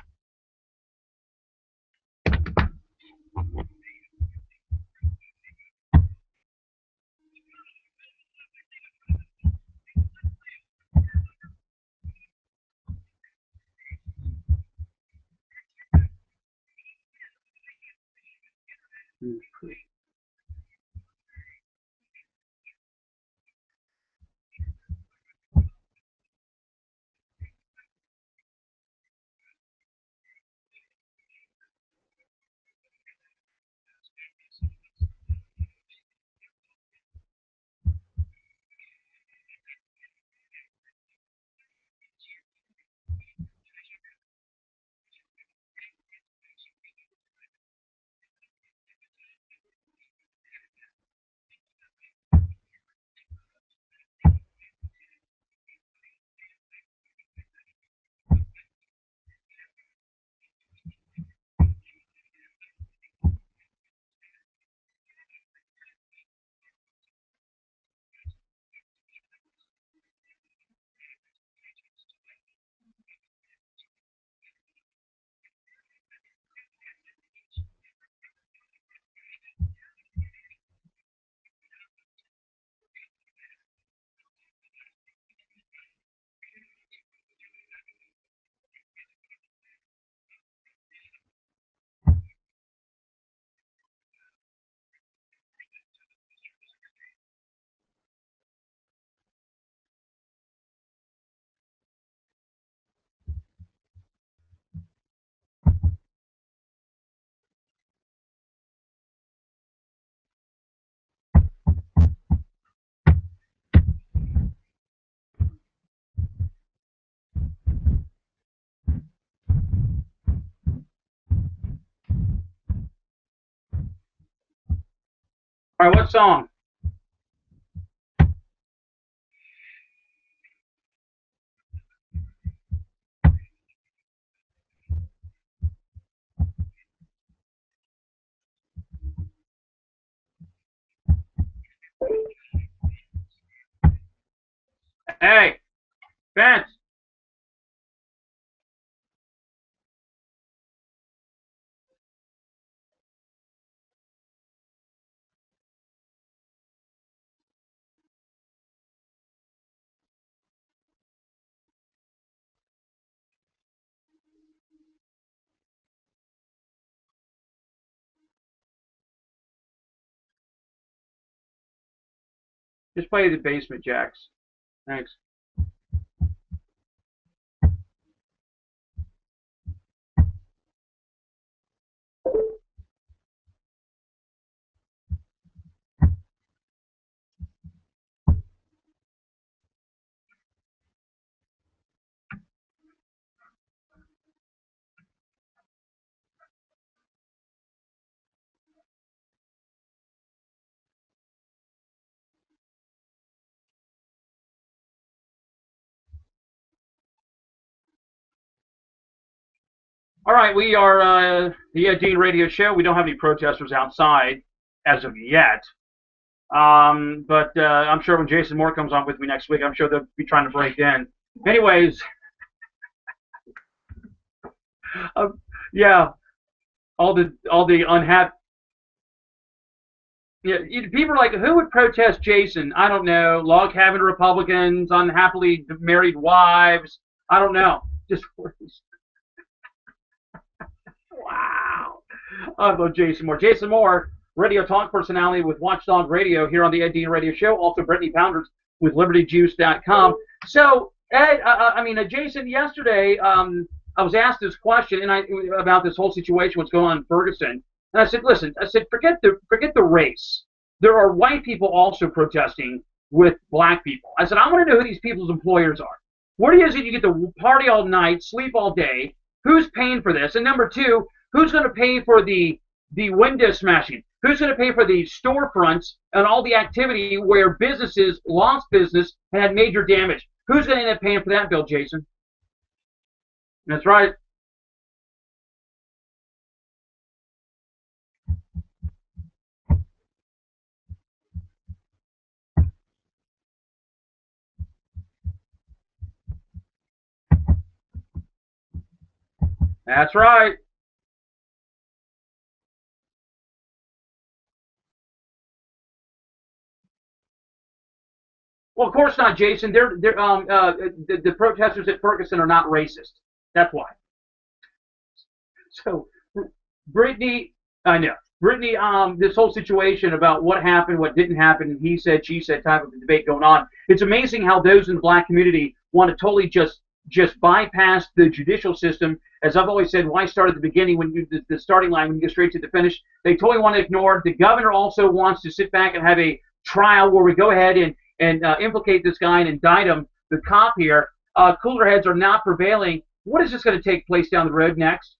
All right, what song? Hey, Vince. Just play the Basement Jacks. Thanks. All right, we are the Ed Dean Radio Show. We don't have any protesters outside as of yet. But I'm sure when Jason Moore comes on with me next week, I'm sure they'll be trying to break in. Anyways, yeah, all the unhappy. Yeah, people are like, who would protest Jason? I don't know. Log cabin Republicans, unhappily married wives. I don't know. Just wow. I love Jason Moore. Jason Moore, radio talk personality with Watchdog Radio here on the Ed Dean Radio Show. Also, Brittany Pounders with LibertyJuice.com. So, Ed, Jason, yesterday I was asked this question about this whole situation, what's going on in Ferguson. And I said, listen, forget the race. There are white people also protesting with black people. I said, I want to know who these people's employers are. What is it you get to party all night, sleep all day? Who's paying for this? And number two, who's going to pay for the window smashing? Who's going to pay for the storefronts and all the activity where businesses lost business and had major damage? Who's going to end up paying for that bill, Jason? That's right. That's right. Well, of course not, Jason. The protesters at Ferguson are not racist. That's why. So, Brittany, I know. Brittany, this whole situation about what happened, what didn't happen, he said, she said type of debate going on. It's amazing how those in the black community want to totally just bypass the judicial system. As I've always said, why start at the beginning when the starting line, when you go straight to the finish? They totally want to ignore. The governor also wants to sit back and have a trial where we go ahead and implicate this guy and indict him, the cop here. Cooler heads are not prevailing. What is this going to take place down the road next?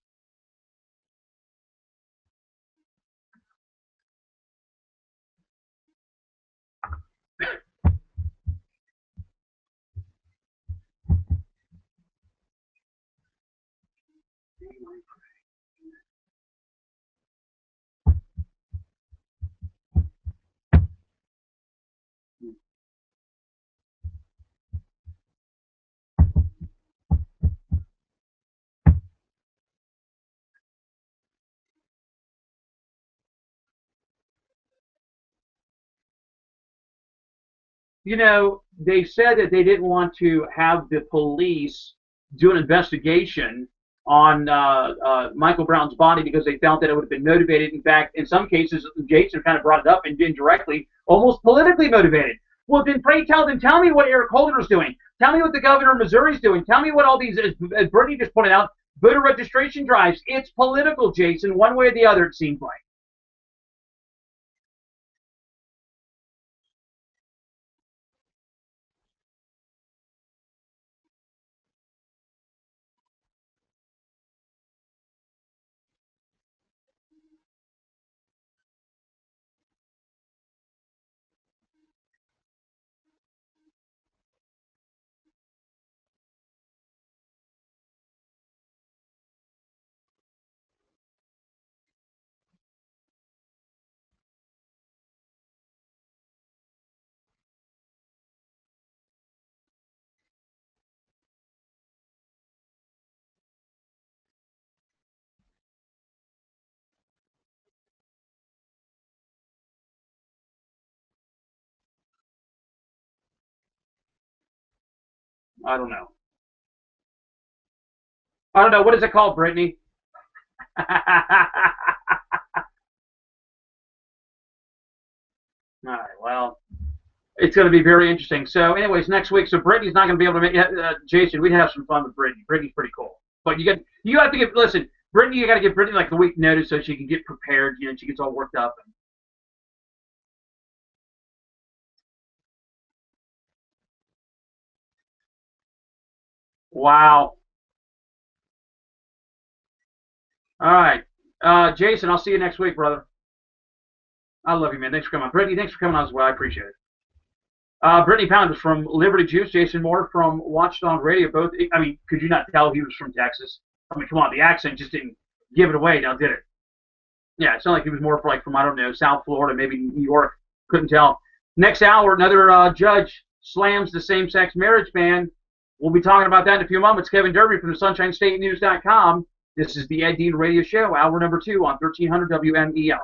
You know, they said that they didn't want to have the police do an investigation on Michael Brown's body because they felt that it would have been motivated. In fact, in some cases, Jason kind of brought it up and indirectly, almost politically motivated. Well, then tell me what Eric Holder is doing. Tell me what the governor of Missouri is doing. Tell me what all these, as Bernie just pointed out, voter registration drives. It's political, Jason, one way or the other, it seems like. I don't know. I don't know. What is it called, Brittany? All right. Well, it's going to be very interesting. So, anyways, next week. So Brittany's not going to be able to make. Jason, we'd have some fun with Brittany. Brittany's pretty cool. But you have to give. Listen, Brittany, you got to give Brittany like a week notice so she can get prepared. You know, she gets all worked up. Wow. All right. Jason, I'll see you next week, brother. I love you, man. Thanks for coming on. Brittany, thanks for coming on as well. I appreciate it. Brittany Pound is from Liberty Juice. Jason Moore from Watchdog Radio. Both, I mean, could you not tell he was from Texas? I mean, come on, the accent just didn't give it away, now did it? Yeah, it sounded like he was more from, I don't know, South Florida, maybe New York. Couldn't tell. Next hour, another judge slams the same-sex marriage ban. We'll be talking about that in a few moments. Kevin Derby from the SunshineStateNews.com. This is the Ed Dean Radio Show, hour number 2 on 1300 WMEL.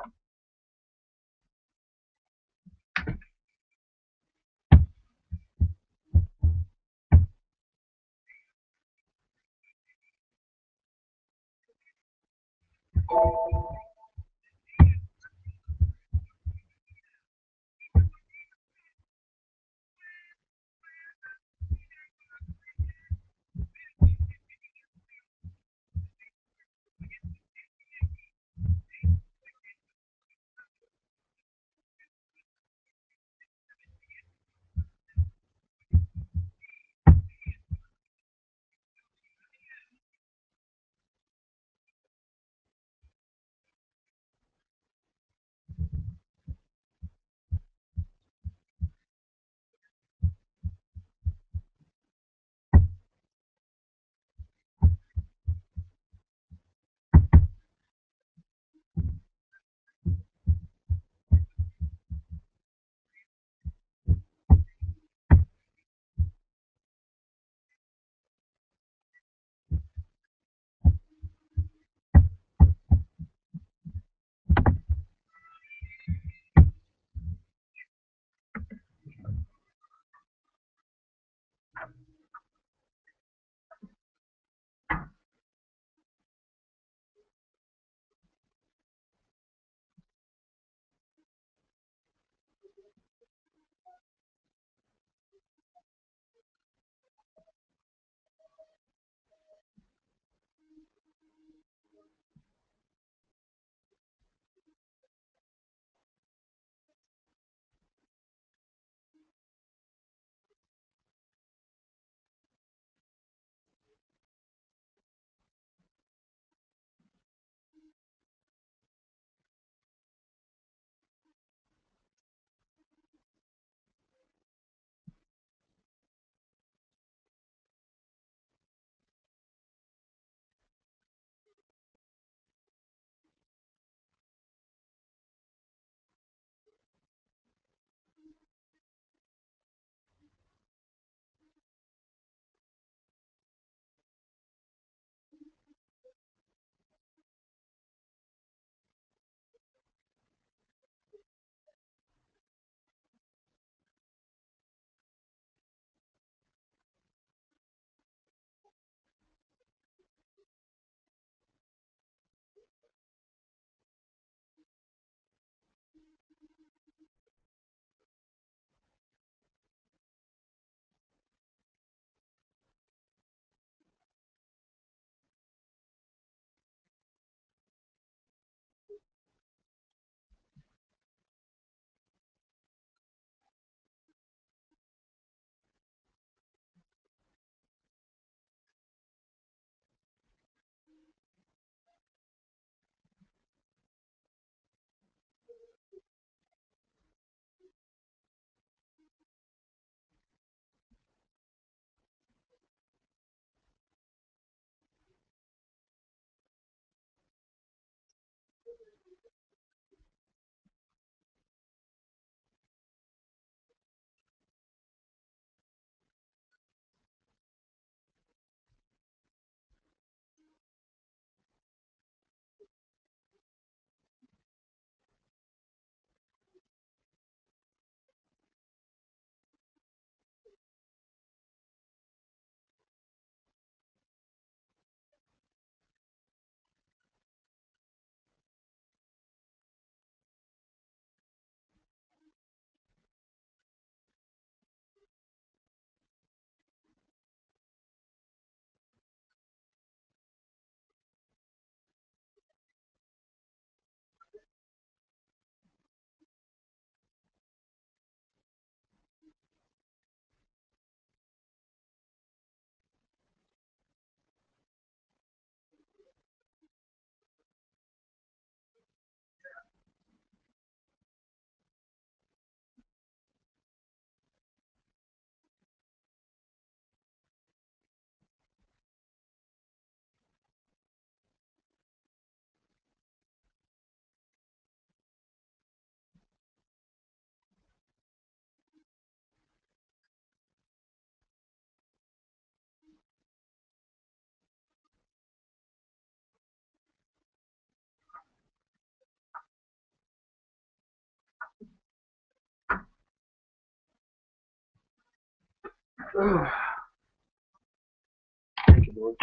Thank you, Lord.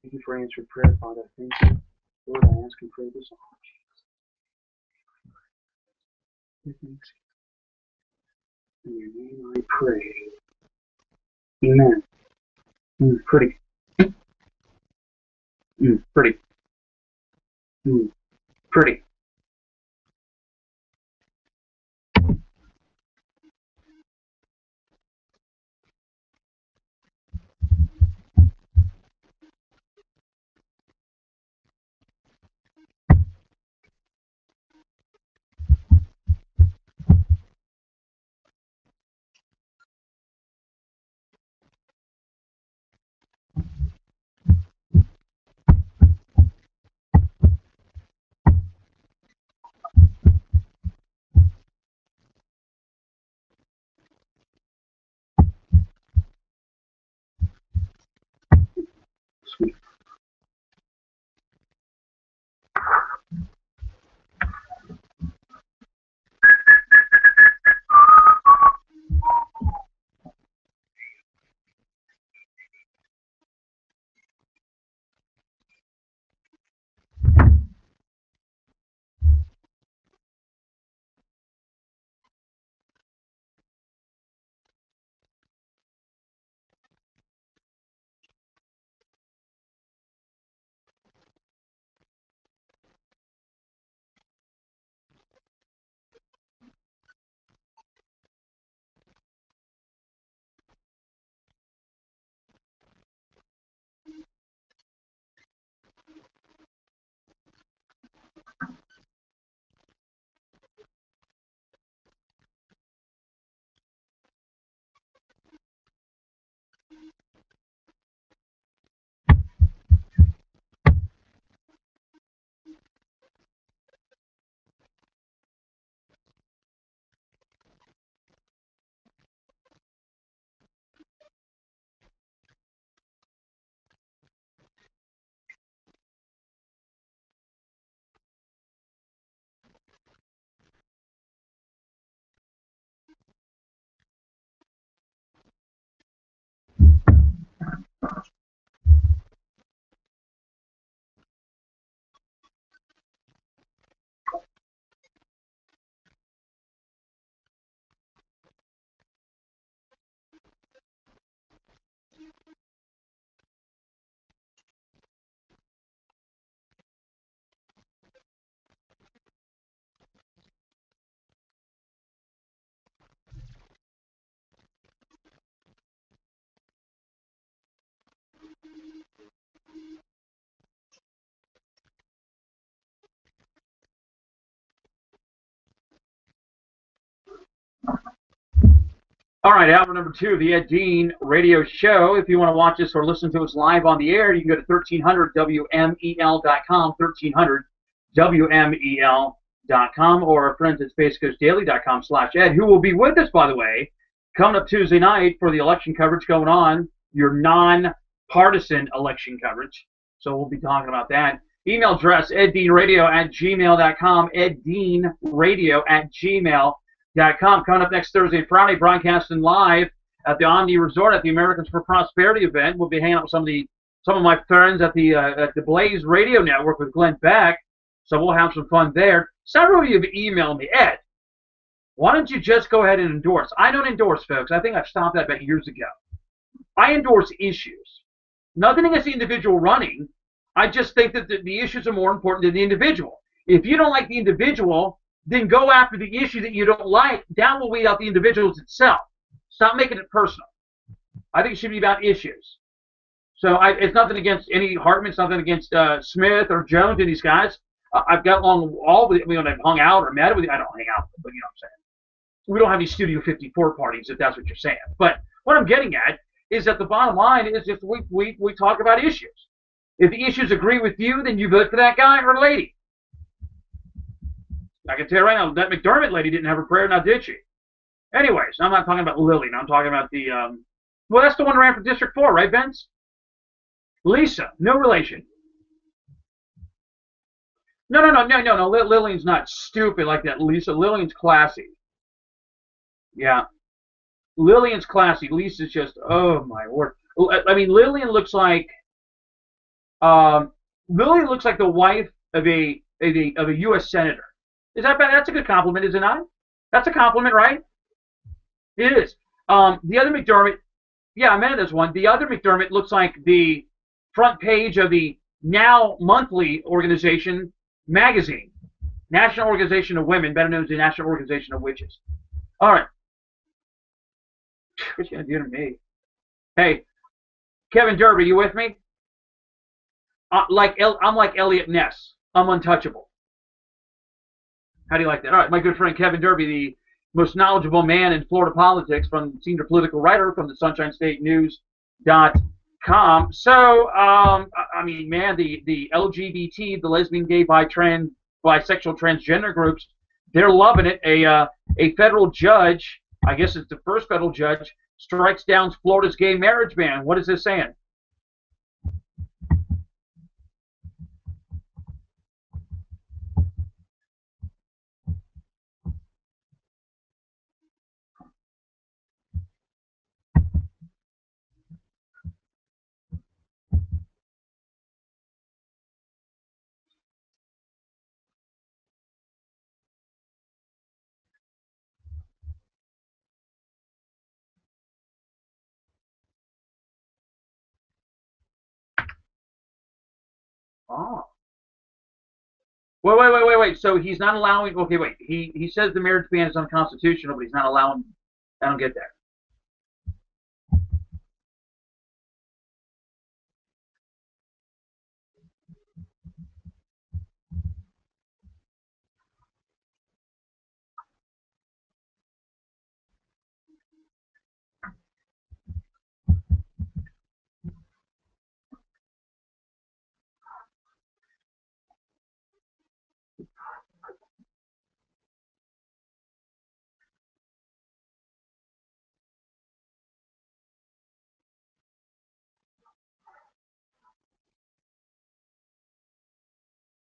Thank you for answered prayer, Father. Thank you. Lord, I ask and pray this all. Thanks. In your name I pray. Amen. Pretty. Pretty. Pretty. Sweet. All right, hour number 2 of the Ed Dean Radio Show. If you want to watch us or listen to us live on the air, you can go to 1300WMEL.com, 1300WMEL.com, or our friends at SpaceCoastDaily.com/Ed, who will be with us, by the way, coming up Tuesday night for the election coverage going on, your non-partisan election coverage. So we'll be talking about that. Email address, eddeanradio@gmail.com, eddeanradio@gmail.com. Coming up next Thursday and Friday, broadcasting live at the Omni Resort at the Americans for Prosperity event. We'll be hanging out with some of my friends at the Blaze Radio Network with Glenn Beck. So we'll have some fun there. Several of you have emailed me, Ed, why don't you just go ahead and endorse? I don't endorse, folks. I think I've stopped that about years ago. I endorse issues. Nothing against the individual running. I just think that the issues are more important than the individual. If you don't like the individual, then go after the issue that you don't like. That will weed out the individuals itself. Stop making it personal. I think it should be about issues. So it's nothing against any Hartman. It's nothing against Smith or Jones and these guys. I've got along all with when I've hung out or met with you. I don't hang out with them, but you know what I'm saying. We don't have these Studio 54 parties, if that's what you're saying. But what I'm getting at is that the bottom line is if we talk about issues. If the issues agree with you, then you vote for that guy or lady. I can tell you right now, that McDermott lady didn't have her prayer, now did she? Anyways, I'm not talking about Lily. I'm talking about the, well, that's the one who ran for District 4, right, Vince? Lisa, no relation. No. Lillian's not stupid like that, Lisa. Lillian's classy. Yeah. Lillian's classy. Lisa's just, oh my word. I mean, um, Lillian looks like the wife of a U.S. senator. Is that bad? That's a good compliment, is it not? That's a compliment, right? It is. The other McDermott, yeah, Amanda's one. The other McDermott looks like the front page of the Now Monthly organization magazine, National Organization of Women, better known as the National Organization of Witches. All right, what you gonna do to me? Hey, Kevin Derby, you with me? I'm like Elliot Ness. I'm untouchable. How do you like that? All right, my good friend Kevin Derby, the most knowledgeable man in Florida politics, from senior political writer from the Sunshine State News.com. So, I mean, man, the LGBT, the lesbian, gay, bisexual, transgender groups, they're loving it. A federal judge, I guess it's the first federal judge, strikes down Florida's gay marriage ban. What is this saying? Oh. Wait. So he's not allowing. Okay, wait. He says the marriage ban is unconstitutional, but he's not allowing. I don't get that.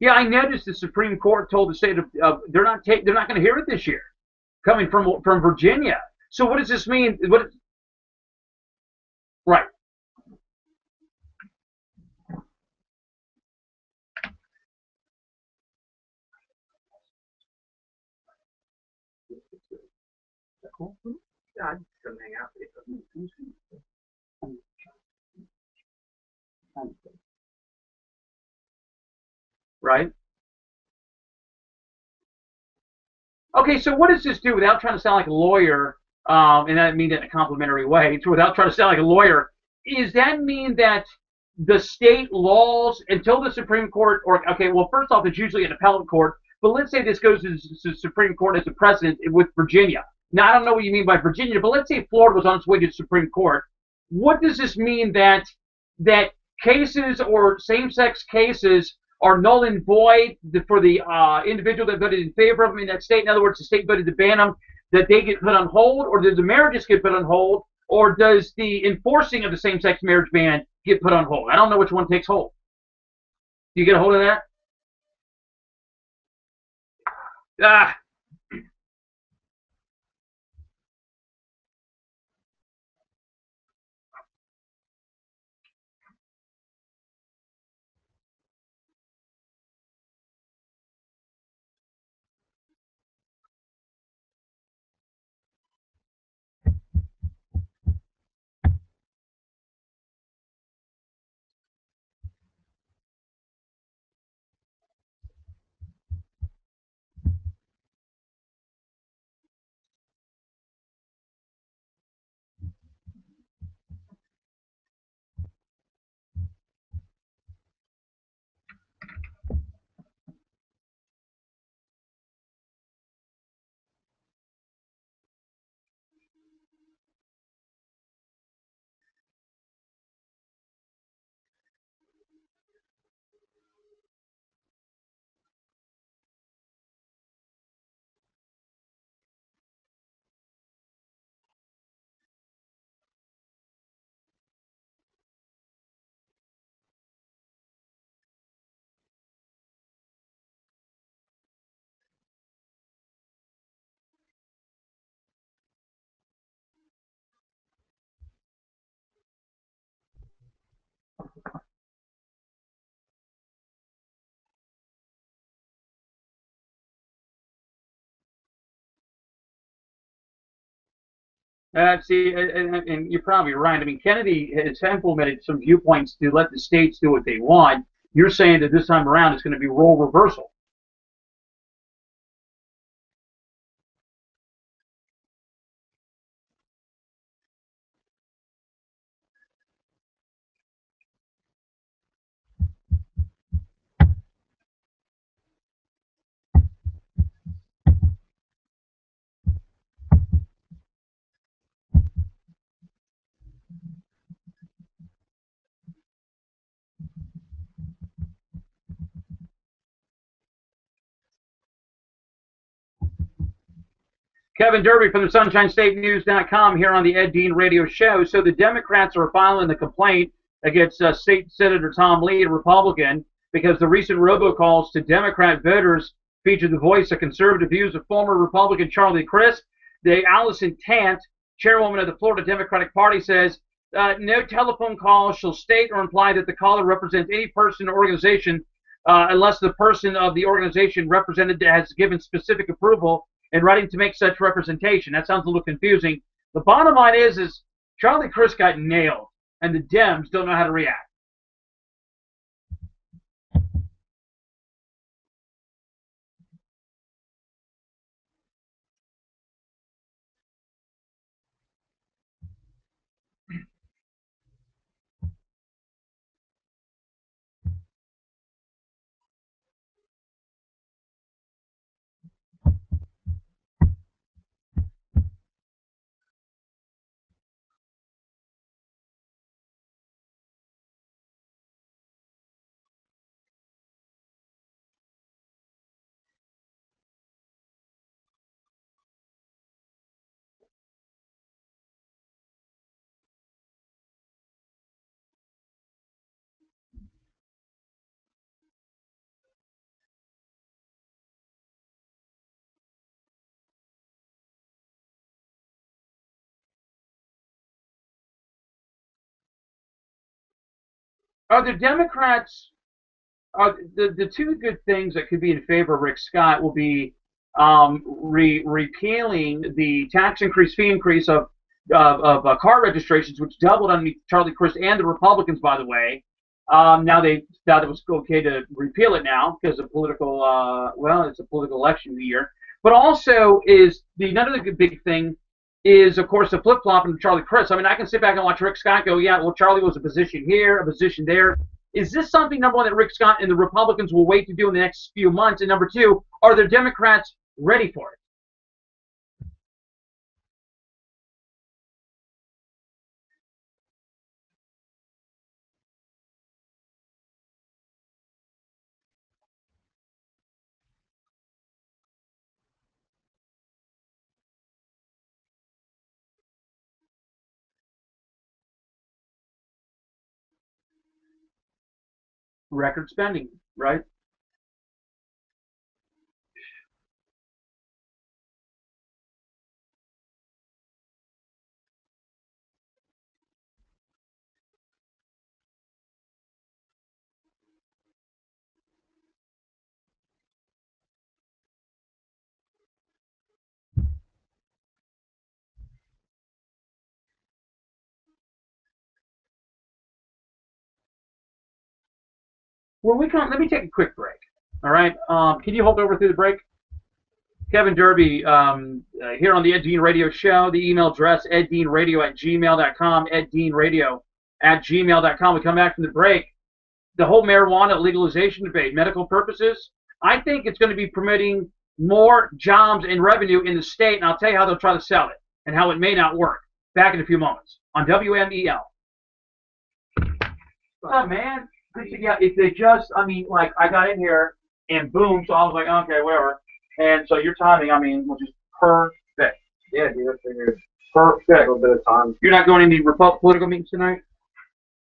Yeah, I noticed the Supreme Court told the state of they're not going to hear it this year, coming from Virginia. So what does this mean? Right? God, come hang out with Right? Okay, so what does this do without trying to sound like a lawyer? And I mean that in a complimentary way. So without trying to sound like a lawyer, does that mean that the state laws until the Supreme Court, or okay, well, first off, it's usually an appellate court, but let's say this goes to the Supreme Court as a precedent with Virginia. Now, I don't know what you mean by Virginia, but let's say Florida was on its way to the Supreme Court. What does this mean that cases or same-sex cases are null and void for the individual that voted in favor of them in that state? In other words, the state voted to ban them, that they get put on hold, or does the marriages get put on hold, or does the enforcing of the same-sex marriage ban get put on hold? I don't know which one takes hold. Do you get a hold of that? Ah, See, and you're probably right. I mean, Kennedy has implemented some viewpoints to let the states do what they want. You're saying that this time around it's going to be role reversal. Kevin Derby from the SunshineStateNews.com here on the Ed Dean Radio Show. So the Democrats are filing the complaint against State Senator Tom Lee, a Republican, because the recent robocalls to Democrat voters featured the voice of conservative views of former Republican Charlie Crist. The Allison Tant, chairwoman of the Florida Democratic Party, says no telephone call shall state or imply that the caller represents any person or organization unless the person of the organization represented has given specific approval in writing to make such representation. That sounds a little confusing. The bottom line is Charlie Crist got nailed, and the Dems don't know how to react. Are the Democrats, the two good things that could be in favor of Rick Scott will be repealing the tax increase, fee increase of car registrations, which doubled underneath Charlie Crist and the Republicans, by the way. Now they thought it was okay to repeal it now because of political, well, it's a political election year. But also is another big thing is, of course, the flip-flopping of Charlie Crist. I mean, I can sit back and watch Rick Scott go, yeah, well, Charlie was a position here, a position there. Is this something, number one, that Rick Scott and the Republicans will wait to do in the next few months? And number two, are the Democrats ready for it? Record spending, right? When we come, let me take a quick break. All right. Can you hold over through the break? Kevin Derby here on the Ed Dean Radio Show. The email address, eddeanradio@gmail.com, eddeanradio@gmail.com. We come back from the break. The whole marijuana legalization debate, medical purposes, I think it's going to be permitting more jobs and revenue in the state, and I'll tell you how they'll try to sell it and how it may not work. Back in a few moments on WMEL. Oh, man. Yeah, if they just, I mean, like, I got in here and boom, so I was like, okay, whatever. And so your timing, I mean, was just perfect. Yeah, dude, I figured Perfect. a little bit of time. You're not going to any political meetings tonight?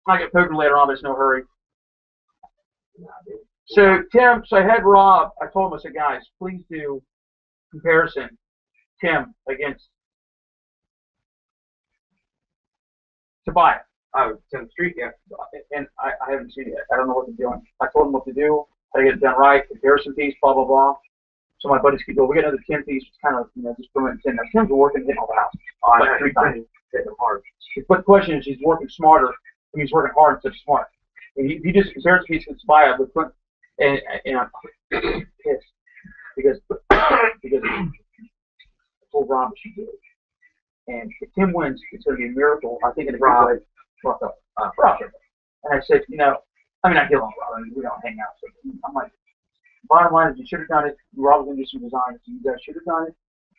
I'll get poker later on, but it's no hurry. So, Tim, so I had Rob, I told him, I said, guys, please do comparison, Tim against Tobias. Oh, 10th Street, yeah. And I haven't seen it yet. I don't know what they're doing. I told them what to do, how to get it done right, comparison piece, blah, blah, blah. So my buddies could go, we got another 10 piece, kind of, just promoting 10. Now, Tim's working, hitting all the houses. I like know, 3 times. hitting them hard. But the question is, he's working smarter. He's working hard instead of smart. And he just compares me to Tobias with Clinton, and I'm pissed because I told Rob she did. And if Tim wins, it's going to be a miracle. I think in the Rob. Rob. And I said, you know, I mean, I get along with Rob. I mean, we don't hang out. So I'm like, bottom line is, you should have done it. Rob was going to do some designs. You guys should have done it.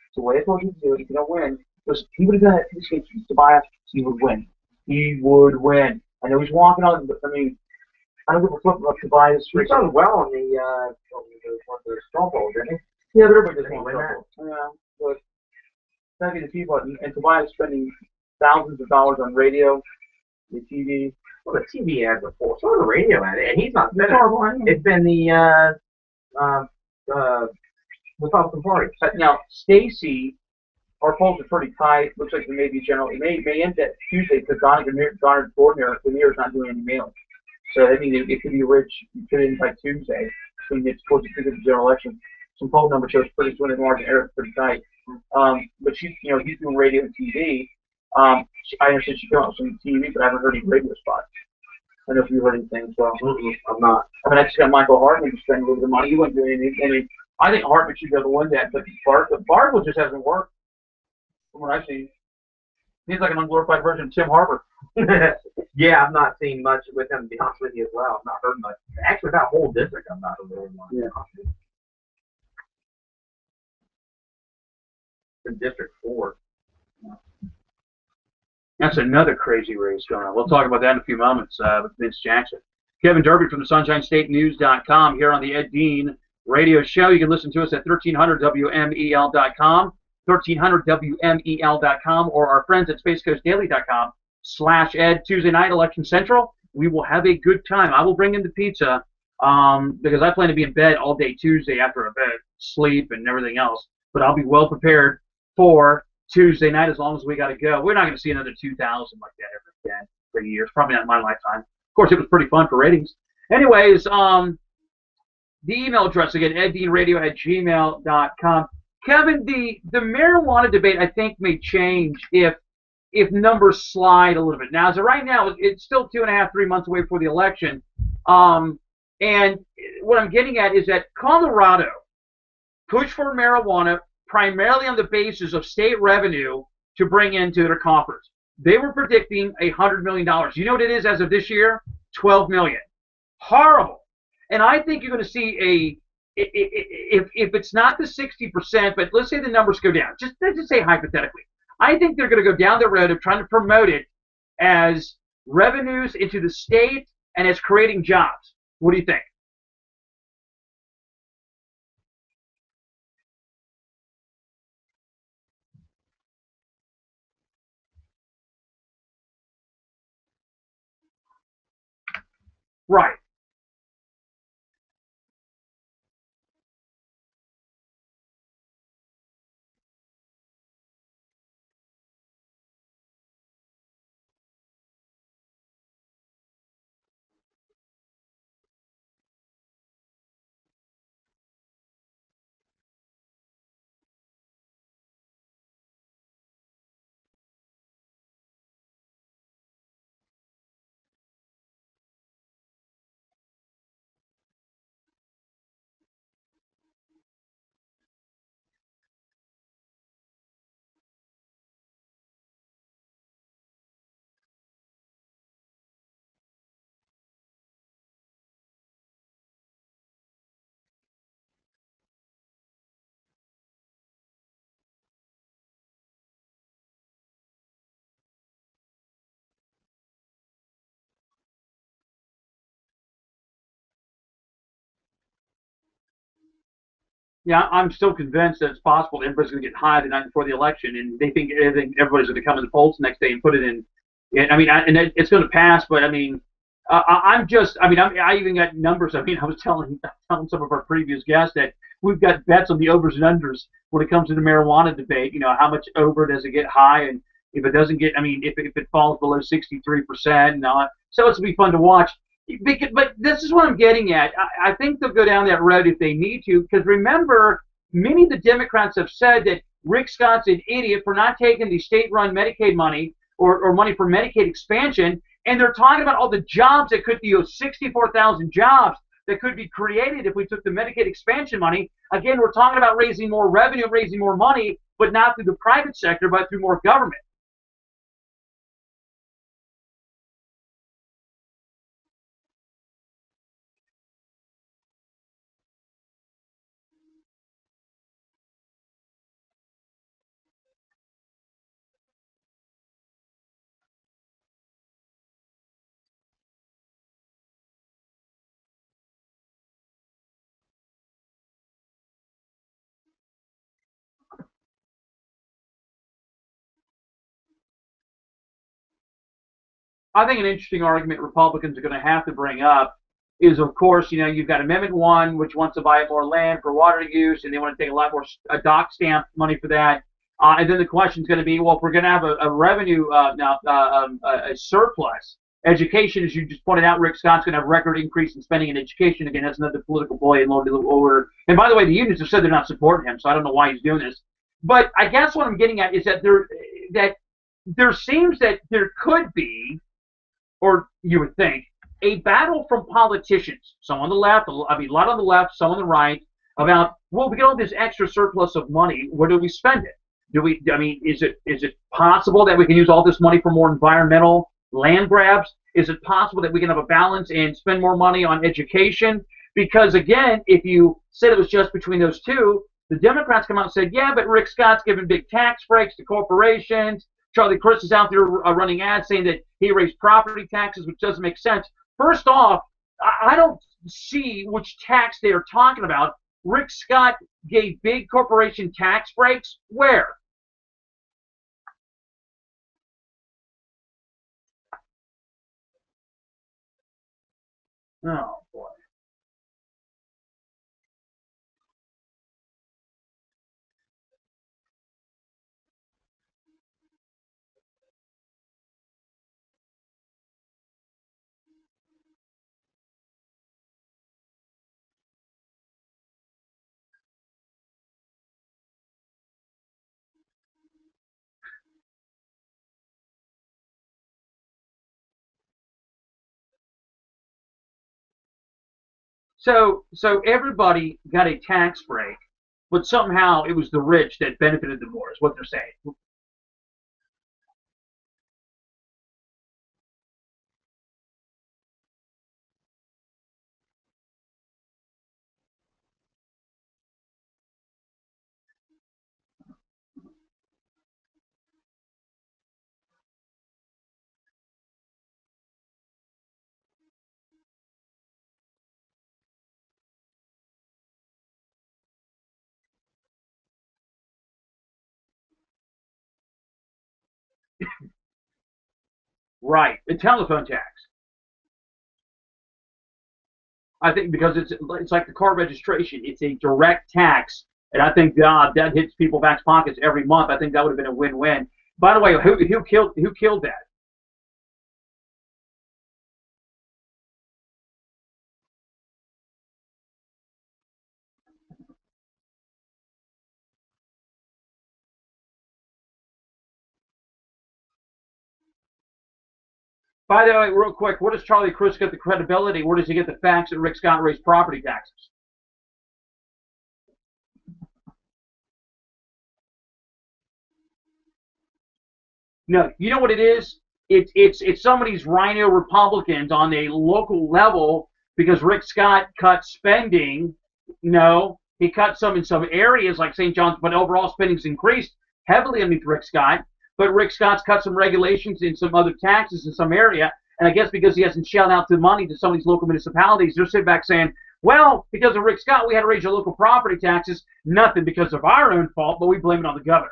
It's the way I told you to do it. If you don't win, listen, he would have done it. This game, Tobias, he would win. He would win. I know he's walking on, but I mean, I don't give a flip about Tobias. He done well on one of the strong balls, didn't he? Yeah, but everybody doesn't Didn't he want win that. Yeah, but not getting people, and Tobias spending thousands of dollars on radio, the TV. Well, the TV ad before, so the radio ad, and he's not been It's It's been the Republican Party. Now, Stacy, our polls are pretty tight. Looks like there may be general. It may end at Tuesday because Donna Gordner is not doing any mailing. So I mean, it could be rich. It could end by Tuesday. So it's towards the general election. Some poll number shows pretty swing margin error pretty tight. But she's, you know, he's doing radio and TV. I understand she came out with some TV, but I haven't heard any radio spots. I don't know if you heard anything as well. I'm not. I mean, I just got Michael Hartman to spend a little bit of money. He wouldn't do anything. I think Hartman should be able to win that, but Bartle just hasn't worked from what I've seen. He's like an unglorified version of Tim Harper. Yeah, I've not seen much with him, to be honest with you, as well. I've not heard much. Actually, that whole district, I'm not really much. Yeah. In District 4. That's another crazy race going on. We'll talk about that in a few moments with Vince Jackson. Kevin Derby from the SunshineStateNews.com here on the Ed Dean Radio Show. You can listen to us at 1300WMEL.com, 1300WMEL.com, or our friends at SpaceCoastDaily.com/Ed. Tuesday night, Election Central. We will have a good time. I will bring in the pizza because I plan to be in bed all day Tuesday after a bed, sleep, and everything else. But I'll be well prepared for Tuesday night as long as we got to go. We're not going to see another 2,000 like that ever again for years. Probably not in my lifetime. Of course, it was pretty fun for ratings. Anyways, the email address again, eddeanradio@gmail.com. Kevin, the marijuana debate I think may change if numbers slide a little bit. Now, as of right now, it's still 2.5, 3 months away before the election. And what I'm getting at is that Colorado pushed for marijuana primarily on the basis of state revenue to bring into their coffers. They were predicting $100 million. You know what it is as of this year? $12 million. Horrible. And I think you're going to see if it's not the 60%, but let's say the numbers go down. Let's just say hypothetically. I think they're going to go down the road of trying to promote it as revenues into the state and as creating jobs. What do you think? Right. Yeah, I'm still convinced that it's possible that everybody's going to get high the night before the election, and they think everybody's going to come in the polls the next day and put it in. I mean, and it's going to pass, but I mean, I even got numbers. I mean, I was telling some of our previous guests that we've got bets on the overs and unders when it comes to the marijuana debate. You know, how much over does it get high, and if it doesn't get, I mean, if it falls below 63%, so it's going to be fun to watch. But this is what I'm getting at. I think they'll go down that road if they need to, because remember, many of the Democrats have said that Rick Scott's an idiot for not taking the state-run Medicaid money or money for Medicaid expansion, and they're talking about all the jobs that could be 64,000 jobs that could be created if we took the Medicaid expansion money. Again, we're talking about raising more revenue, raising more money, but not through the private sector, but through more government. I think an interesting argument Republicans are going to have to bring up is, of course, you've got Amendment 1, which wants to buy more land for water use, and they want to take a lot more dock stamp money for that. And then the question is going to be, well, if we're going to have a revenue a surplus, education, as you just pointed out, Rick Scott's going to have a record increase in spending in education. Again, that's another political boy in order. And by the way, the unions have said they're not supporting him, so I don't know why he's doing this. But I guess what I'm getting at is that there seems that there could be, or you would think, a battle from politicians, some on the left, a lot on the left, some on the right, about, well, we get all this extra surplus of money, where do we spend it? Is it possible that we can use all this money for more environmental land grabs? Is it possible that we can have a balance and spend more money on education? Because again, if you said it was just between those two, the Democrats come out and said, yeah, but Rick Scott's giving big tax breaks to corporations. Charlie Crist is out there running ads saying that he raised property taxes, which doesn't make sense. First off, I don't see which tax they are talking about. Rick Scott gave big corporation tax breaks. Where? Oh, boy. So everybody got a tax break, but somehow it was the rich that benefited the more, is what they're saying. Right, the telephone tax. I think because it's like the car registration. It's a direct tax, and I think that hits people's back pockets every month. I think that would have been a win-win. By the way, who killed that? By the way, real quick, where does Charlie Crist get the credibility? Where does he get the facts that Rick Scott raised property taxes? No, you know what it is? It's some of these rhino Republicans on a local level because Rick Scott cut spending. No, he cut some in some areas like St. John's, but overall spending's increased heavily underneath Rick Scott. But Rick Scott's cut some regulations in some other taxes in some area, and I guess because he hasn't shelled out the money to some of these local municipalities, they're sitting back saying, well, because of Rick Scott, we had to raise your local property taxes. Nothing because of our own fault, but we blame it on the governor.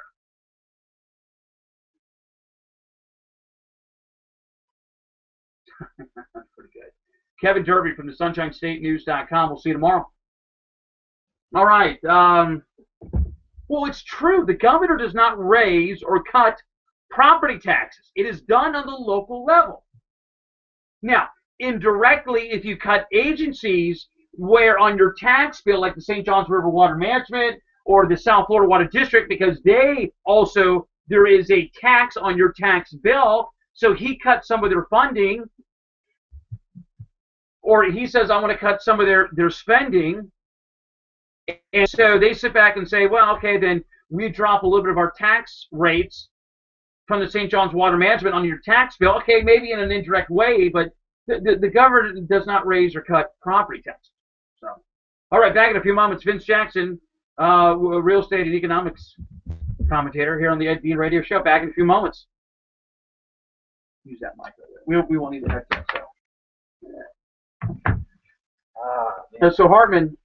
That's pretty good. Kevin Derby from the SunshineStateNews.com. We'll see you tomorrow. All right. Well, it's true. The governor does not raise or cut property taxes. It is done on the local level. Now, indirectly, if you cut agencies where on your tax bill, like the St. Johns River Water Management or the South Florida Water District, because there is a tax on your tax bill. So he cut some of their funding, or he says, I want to cut some of their spending. And so they sit back and say, well, okay, then we drop a little bit of our tax rates from the St. John's Water Management on your tax bill. Okay, maybe in an indirect way, but the government does not raise or cut property taxes. So, all right, back in a few moments, Vince Jackson, real estate and economics commentator here on the Ed Bean Radio Show. Back in a few moments. Use that mic over there. We won't need the headset. So Hartman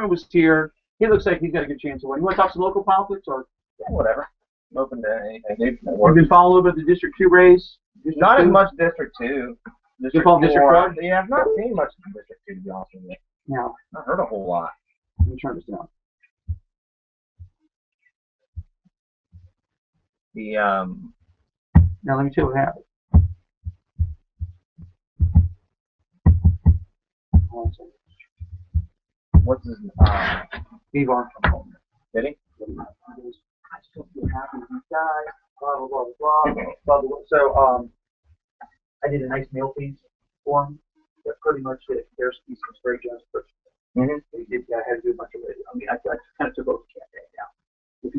was here. He looks like he's got a good chance of winning. You want to talk some local politics or? Yeah, whatever. I'm open to anything. You've been following a little bit of the District 2 race? Not as much District 2. You follow District 4? Yeah, I've not seen much of District 2, to be honest with you. No. I heard a whole lot. Let me turn this down. Now let me tell you what happened. What's his Steve Armstrong. Did he? I just don't feel happy with these guys, blah, blah, blah, blah, blah, blah. So, I did a nice mail piece for him that pretty much did a comparison piece of Greg Jones' first. I had to do a bunch of radio. I mean, I kind of took over the campaign now. If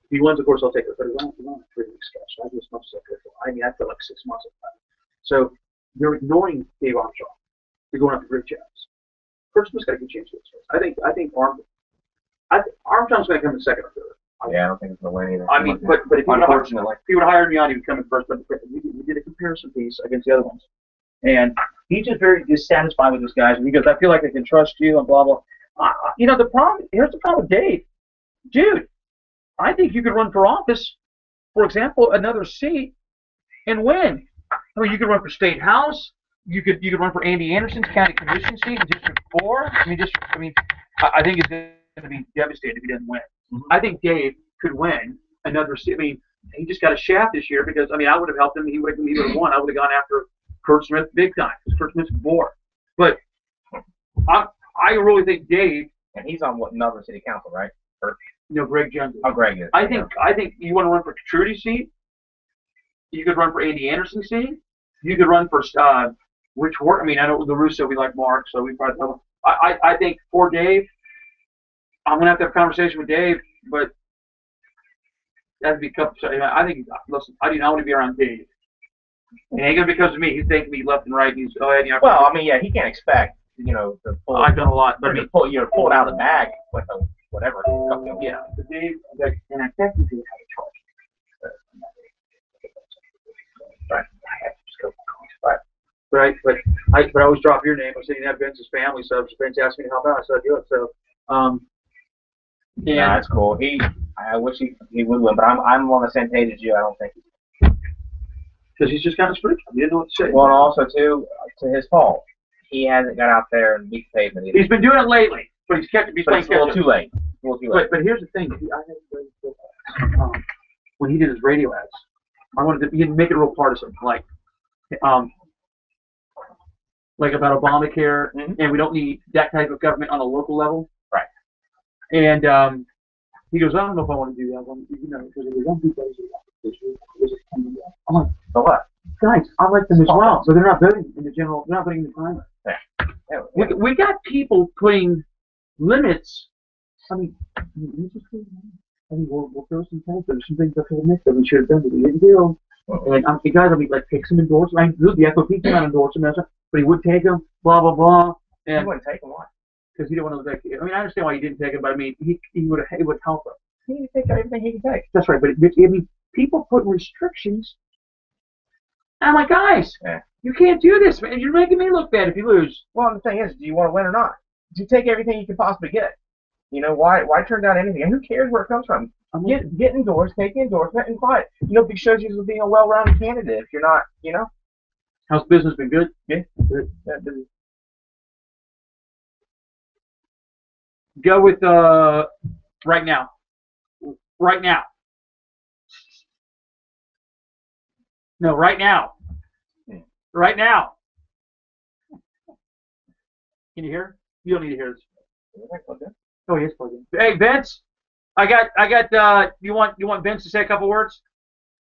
he wins, of course, I'll take it. But if I don't, I'm 3 weeks sketch. I do as much as I could. I mean, I feel like 6 months of time. So, they're ignoring Dave Armstrong. They're going after Greg Jones. Person's got a good chance to this. I think Armstrong's going to come in second or third. Yeah, I don't think it's going to win either. I mean, but if you would have hired me on, he would come in first. But we did a comparison piece against the other ones, and he's just very dissatisfied with those guys. And he goes, "I feel like I can trust you," and blah blah. Here's the problem with Dave, dude. I think you could run for office, for example, another seat, and win. I mean, you could run for state house. You could run for Andy Anderson's county commission seat in District 4. I think he's going to be devastated if he doesn't win. I think Dave could win another seat. I mean, he just got a shaft this year because, I mean, I would have helped him. He would have won. I would have gone after Kurt Smith big time because Kurt Smith's a bore. But I really think Dave. And he's on Melbourne City Council, right? No, Greg Jones. Oh, Greg is. I think you want to run for Trudy's seat. You could run for Andy Anderson's seat. You could run for Rich Ward. I mean, I know the Russo, we like Mark, so we probably. I think for Dave, I'm gonna have to have a conversation with Dave, but that'd be tough. I think, listen, I do not want to be around Dave. It ain't gonna be because of me. He's thanking me left and right. He's well, I mean, yeah, he can't expect to pull. I've done a lot, but I mean, pull it out of the bag with a whatever. Yeah, but Dave, and I technically have a choice. Right. I have to just go. Right, but I always drop your name. I'm sitting at Vince's family, so if Vince asked me to help out, so I do it. So, yeah, that's cool. I wish he would win, but I'm on the same page as you. I don't think because he's just kind of spiritual. He didn't know what to say. Well, and also too, to his fault, he hasn't got out there and beat the pavement either. He's been doing it lately, but he's playing catch up. A little too late. But here's the thing: when he did his radio ads, I wanted to make it real partisan, like about Obamacare, and we don't need that type of government on a local level. Right. And he goes, I don't know if I want to do that one, because there's one people I'm like, so what? Guys, I like them as well, so they're not voting in the general, they're not voting in the primary. Yeah. We got people putting limits. I mean, we'll throw some things. There's some things that we'll miss that we should have done, but we didn't do. And guys, take some endorsements. The FOP cannot endorse them, but he would take them, blah, blah, blah. And he wouldn't take them, why? Because he didn't want to look like, I mean, I understand why he didn't take them, but I mean, it would help him. He can take everything he can take. That's right, but I mean, people put restrictions. I'm like, guys, you can't do this, man. You're making me look bad if you lose. Well, the thing is, do you want to win or not? Do you take everything you can possibly get? Why turn down anything? And who cares where it comes from? Get endorsed, take the endorsement, and fight. It shows you as being a well-rounded candidate. If you're not, How's business been good? Yeah. Good. Yeah, busy. Go with right now. Right now. No, right now. Right now. Can you hear? You don't need to hear this. Okay. Oh, he is plugged in. Hey, Vince, I got. You want Vince to say a couple words?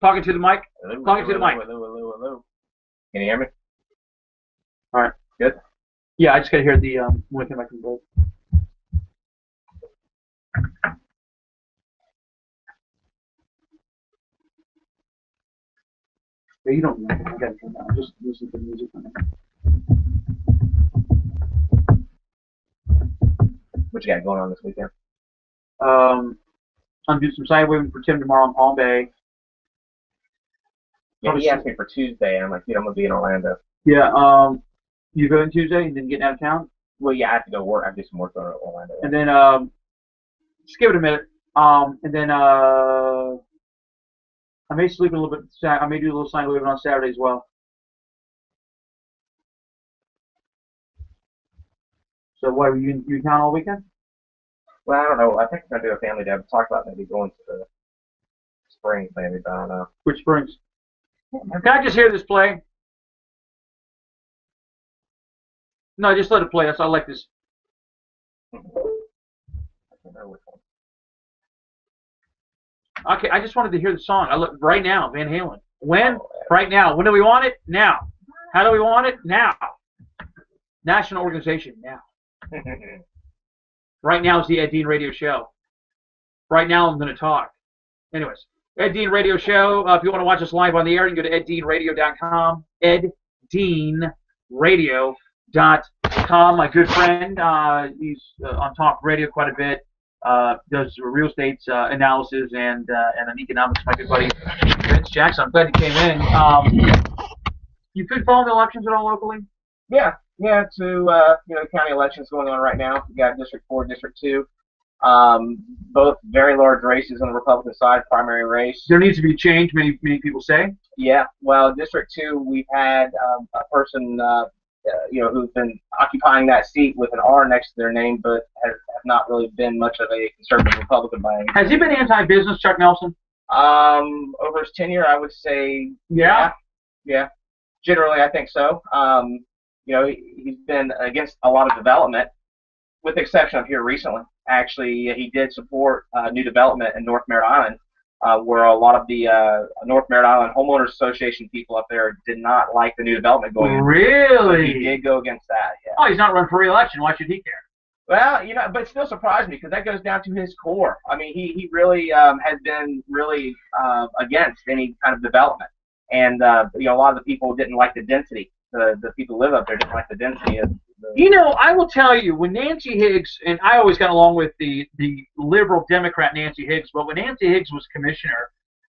Talking to the mic. Talking to the mic. Hello. Can you hear me? All right. Good. Yeah, I just gotta hear the one thing I can go. Yeah, you don't know. I gotta turn down. Just listen to the music. What you got going on this weekend? I'm doing some sidewaving for Tim tomorrow in Palm Bay. Yeah, he asked me for Tuesday, and I'm like, dude, I'm gonna be in Orlando. Yeah. You go in Tuesday and then get out of town. Well, yeah, I have to go work. I have to do some work in Orlando. And then just give it a minute. And then I may sleep a little bit. I may do a little sign waving on Saturday as well. So what? Are you in town all weekend? Well, I don't know. I think we're gonna do a family day. I've talked about maybe going to the Springs, maybe, but I don't know. Which Springs? Can I just hear this play? No, just let it play. I like this. I don't know which one. Okay, I just wanted to hear the song. I look right now, Van Halen. When? Right now. When do we want it? Now. How do we want it? Now. National organization. Now. Right now is the Ed Dean Radio Show. Right now I'm going to talk. Anyways, Ed Dean Radio Show. If you want to watch us live on the air, you can go to eddeanradio.com. eddeanradio.com. My good friend, he's on talk radio quite a bit. Does real estate analysis and an economics. My good buddy Vince Jackson. I'm glad he came in. You could follow the elections at all locally? Yeah, county elections going on right now. We got District 4, District 2. Both very large races on the Republican side, primary race. There needs to be change, many people say. Yeah, well, District 2, we've had a person, who's been occupying that seat with an R next to their name, but have not really been much of a conservative Republican by any means. Has he been anti-business, Chuck Nelson? Over his tenure, I would say, yeah. Generally, I think so. He's been against a lot of development, with the exception of here recently. Actually, he did support new development in North Merritt Island, where a lot of the North Merritt Island Homeowners Association people up there did not like the new development going in. Really? So he did go against that, yeah. Oh, he's not running for re-election. Why should he care? Well, but it still surprised me because that goes down to his core. I mean, he really has been really against any kind of development. And, a lot of the people didn't like the density. The people who live up there didn't like the density of I will tell you, when Nancy Higgs, and I always got along with the liberal Democrat Nancy Higgs, but when Nancy Higgs was commissioner,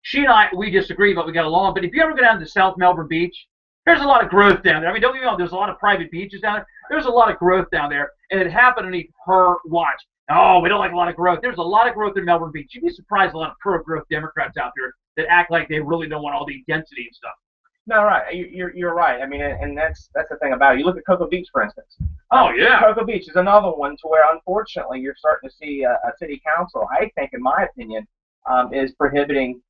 she and I, we disagreed, but we got along. But if you ever go down to South Melbourne Beach, there's a lot of growth down there. I mean, don't get me wrong, there's a lot of private beaches down there. There's a lot of growth down there, and it happened underneath her watch. Oh, we don't like a lot of growth. There's a lot of growth in Melbourne Beach. You'd be surprised a lot of pro-growth Democrats out there that act like they really don't want all the density and stuff. No, right. You're right. I mean, and that's the thing about it. You look at Cocoa Beach, for instance. Oh, yeah. Cocoa Beach is another one to where, unfortunately, you're starting to see a city council, I think, in my opinion, is prohibiting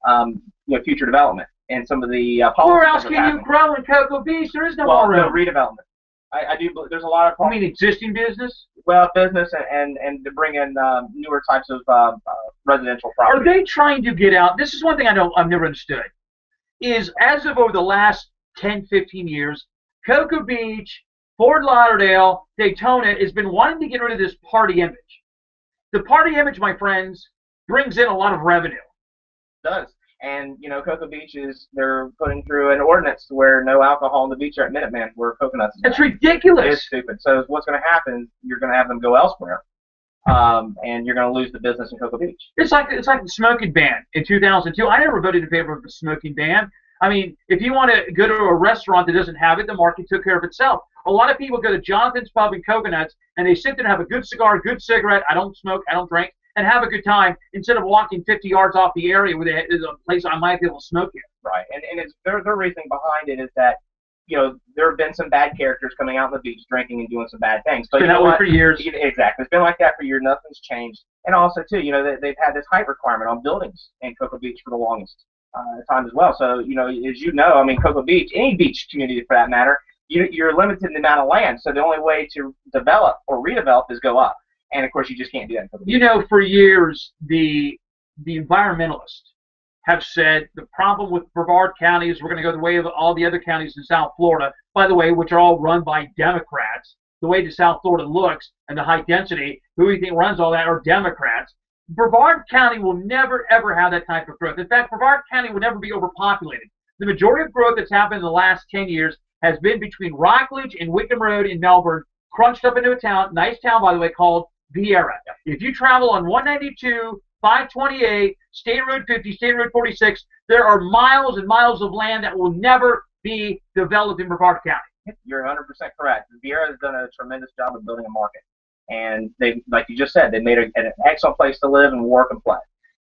future development and some of the policies. Where else can you grow in Cocoa Beach? There is no more room. No redevelopment. I do believe there's a lot of. I mean, existing business. Well, business and to bring in newer types of residential property. Are they trying to get out? This is one thing I've never understood. Is as of over the last 10, 15 years, Cocoa Beach, Fort Lauderdale, Daytona has been wanting to get rid of this party image. The party image, my friends, brings in a lot of revenue. It does. And, Cocoa Beach they're putting through an ordinance where no alcohol on the beach or at Minuteman where coconuts. It's ridiculous. It's stupid. So what's going to happen, you're going to have them go elsewhere. And you're going to lose the business in Cocoa Beach. It's like the smoking ban in 2002. I never voted in favor of the smoking ban. I mean, if you want to go to a restaurant that doesn't have it, the market took care of itself. A lot of people go to Jonathan's Pub in Coconuts, and they sit there and have a good cigar, a good cigarette. I don't smoke, I don't drink, and have a good time instead of walking 50 yards off the area where there's a place I might be able to smoke in. Right, and it's their reasoning behind it is that there have been some bad characters coming out on the beach drinking and doing some bad things. But it's been that way for years. Exactly. It's been like that for years. Nothing's changed. And also, too, they've had this height requirement on buildings in Cocoa Beach for the longest time as well. So, I mean, Cocoa Beach, any beach community for that matter, you're limited in the amount of land. So the only way to develop or redevelop is go up. And of course, you just can't do that. You know, for years, the environmentalists have said the problem with Brevard County is we're going to go the way of all the other counties in South Florida, by the way, which are all run by Democrats. The way that South Florida looks and the high density, who we think runs all that are Democrats. Brevard County will never, ever have that type of growth. In fact, Brevard County will never be overpopulated. The majority of growth that's happened in the last 10 years has been between Rockledge and Wickham Road in Melbourne, crunched up into a town, nice town, by the way, called Viera. If you travel on 192, 528, State Road 50, State Road 46, there are miles and miles of land that will never be developed in Brevard County. You're 100% correct. Viera has done a tremendous job of building a market. And they, like you just said, they made an excellent place to live and work and play.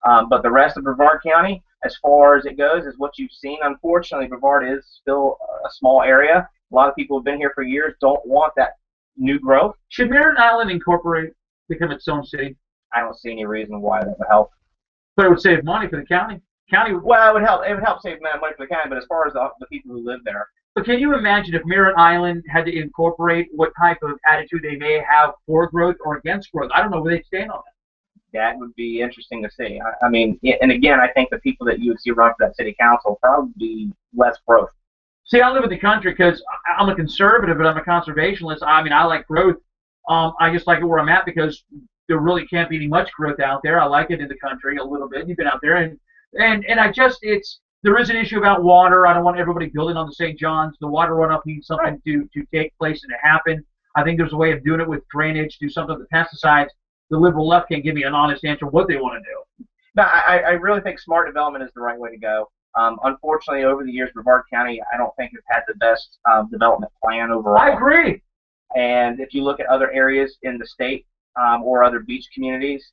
But the rest of Brevard County, as far as it goes, is what you've seen. Unfortunately, Brevard is still a small area. A lot of people who have been here for years don't want that new growth. Should Merritt Island incorporate, become its own city? I don't see any reason why that would help. But it would save money for the county. Well, it would help. It would help save money for the county. But as far as the people who live there, but can you imagine if Merritt Island had to incorporate what type of attitude they may have for growth or against growth? I don't know where they'd stand on that. That would be interesting to see. I mean, and again, I think the people that you would see run for that city council probably be less growth. See, I live in the country because I'm a conservative, but I'm a conservationist. I mean, I like growth. I just like it where I'm at because there really can't be any much growth out there. I like it in the country a little bit. You've been out there, and I just there is an issue about water. I don't want everybody building on the St. John's. The water runoff needs something to take place and to happen. I think there's a way of doing it with drainage, do something with the pesticides. The liberal left can't give me an honest answer what they want to do. No, I really think smart development is the right way to go. Unfortunately, over the years, Brevard County, I don't think has had the best development plan overall. I agree. And if you look at other areas in the state or other beach communities,